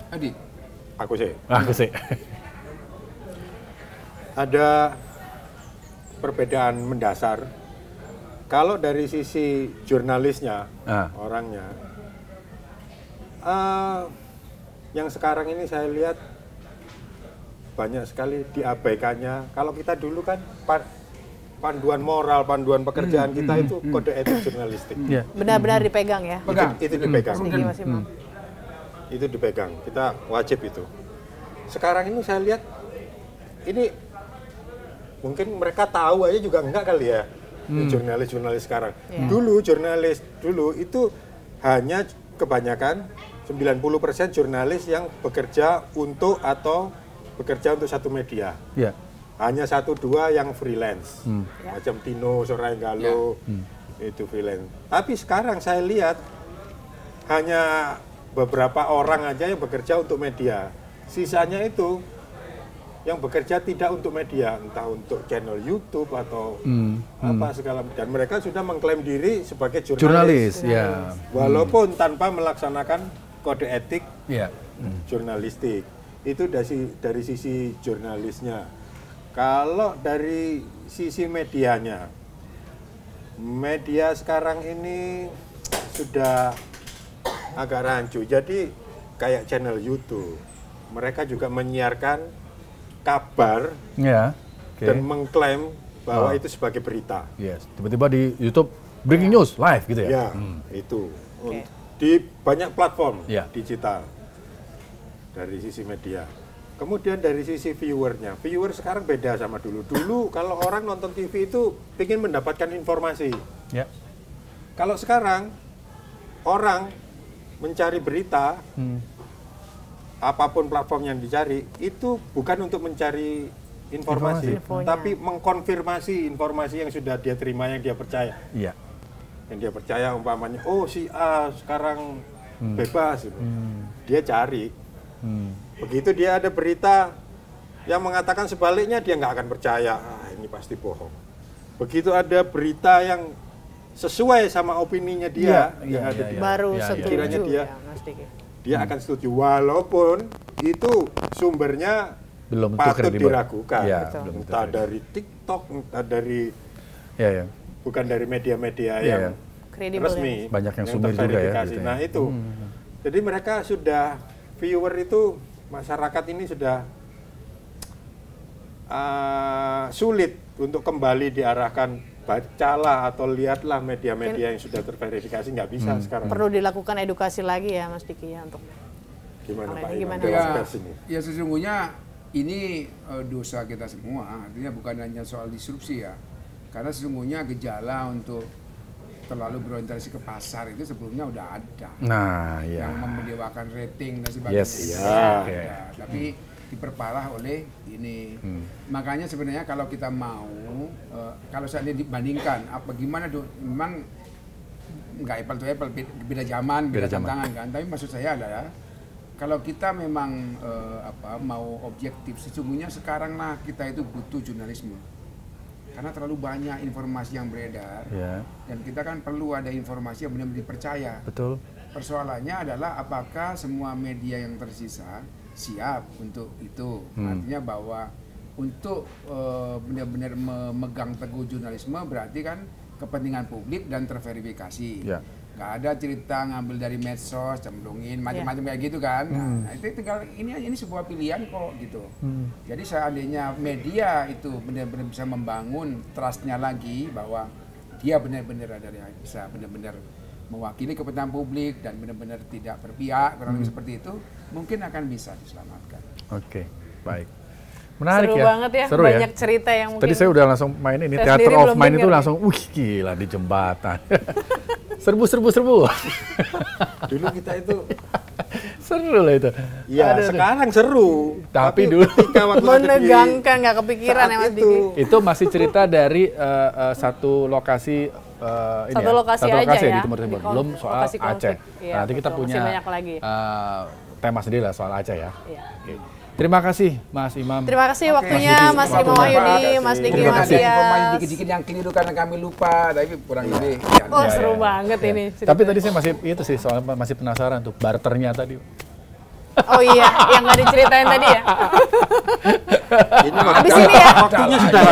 S3: Adi,
S4: Aku sih. Ada perbedaan mendasar. Kalau dari sisi jurnalisnya, orangnya, yang sekarang ini saya lihat banyak sekali diabaikannya. Kalau kita dulu kan panduan moral, panduan pekerjaan kita itu kode etik jurnalistik.
S2: Benar-benar dipegang ya.
S4: Itu dipegang.
S2: Mas
S4: Itu dipegang. Kita wajib itu. Sekarang ini saya lihat ini mungkin mereka tahu aja juga enggak kali ya. Jurnalis sekarang. Dulu jurnalis itu hanya kebanyakan 90% jurnalis yang bekerja untuk satu media. Hanya 1-2 yang freelance. Macam Tino Sorainggalo itu freelance. Tapi sekarang saya lihat hanya beberapa orang aja yang bekerja untuk media. Sisanya itu yang bekerja tidak untuk media, entah untuk channel YouTube atau apa segala. Dan mereka sudah mengklaim diri sebagai jurnalis. Walaupun tanpa melaksanakan kode etik jurnalistik. Itu dari sisi jurnalisnya. Kalau dari sisi medianya, media sekarang ini sudah agak rancu. Jadi kayak channel YouTube, mereka juga menyiarkan kabar dan mengklaim bahwa itu sebagai berita.
S1: Tiba-tiba di YouTube breaking news live gitu ya?
S4: Itu di banyak platform digital dari sisi media. Kemudian dari sisi viewernya, viewer sekarang beda sama dulu. Dulu kalau orang nonton TV itu ingin mendapatkan informasi. Kalau sekarang orang mencari berita, apapun platform yang dicari, itu bukan untuk mencari informasi, tapi mengkonfirmasi informasi yang sudah dia terima, yang dia percaya. Yang dia percaya umpamanya, oh si A sekarang bebas, gitu. Dia cari. Begitu dia ada berita yang mengatakan sebaliknya, dia nggak akan percaya, ini pasti bohong. Begitu ada berita yang sesuai sama opininya dia,
S2: baru setuju
S4: dia akan setuju, walaupun itu sumbernya
S1: belum
S4: patut diragukan.
S1: Entah
S4: dari TikTok, entah dari bukan dari media-media yang resmi,
S1: banyak yang sumber juga ya.
S4: Nah itu, jadi mereka sudah, viewer itu, masyarakat ini sudah sulit untuk kembali diarahkan, bacalah atau lihatlah media-media yang sudah terverifikasi, nggak bisa sekarang.
S2: Perlu dilakukan edukasi lagi ya Mas Diki ya untuk
S4: gimana Pak?
S3: Ya sesungguhnya ini dosa kita semua, artinya bukan hanya soal disrupsi ya, karena sesungguhnya gejala untuk terlalu berorientasi ke pasar itu sebelumnya udah ada. Yang mendewakan rating dan sebagainya. Tapi diperparah oleh ini. Makanya sebenarnya kalau kita mau, kalau saya dibandingkan, gimana memang nggak apple to apple, beda zaman, beda tantangan kan. Tapi maksud saya adalah kalau kita memang mau objektif, sesungguhnya sekarang lah kita itu butuh jurnalisme. Karena terlalu banyak informasi yang beredar, dan kita kan perlu ada informasi yang benar-benar dipercaya.
S1: Betul.
S3: Persoalannya adalah apakah semua media yang tersisa siap untuk itu. Artinya bahwa untuk benar-benar memegang teguh jurnalisme berarti kan kepentingan publik dan terverifikasi. Nggak ada cerita ngambil dari medsos, cemplungin, macam-macam kayak gitu kan. Nah, itu tinggal ini sebuah pilihan kok gitu. Jadi seandainya media itu benar-benar bisa membangun trust-nya lagi bahwa dia benar-benar bisa benar-benar mewakili kepentingan publik dan benar-benar tidak berpihak, kurang lebih seperti itu, mungkin akan bisa diselamatkan.
S1: Oke, baik. Menarik
S2: seru
S1: ya.
S2: banget ya,
S1: seru
S2: banyak
S1: ya.
S2: cerita yang mungkin.
S1: Tadi saya udah langsung main ini, Theater of Mind itu langsung, wih gila di jembatan. Serbu.
S4: Dulu kita itu
S1: seru lah itu.
S4: Iya, sekarang seru.
S1: Tapi dulu
S2: menegangkan, nggak kepikiran ya Mas Diki.
S1: Itu masih cerita dari satu lokasi
S2: satu lokasi aja
S1: ya,
S2: ya,
S1: di Timur Timur. Belum soal Aceh.
S2: Iya,
S1: nanti kita punya tema sendiri lah soal Aceh ya. Oke. Terima kasih Mas Imam.
S2: Terima kasih waktunya Mas Imam Wahyudi, Mas Diki Matias.
S3: Informasi dikit-dikit yang keliru karena kami lupa, tapi kurang lebih.
S2: Oh seru banget ini.
S1: Tapi tadi saya masih itu sih soalnya masih penasaran tuh barternya tadi.
S2: Oh iya, yang nggak diceritain tadi ya.
S4: Ini
S2: habis ini ya.
S4: Waktunya sudah.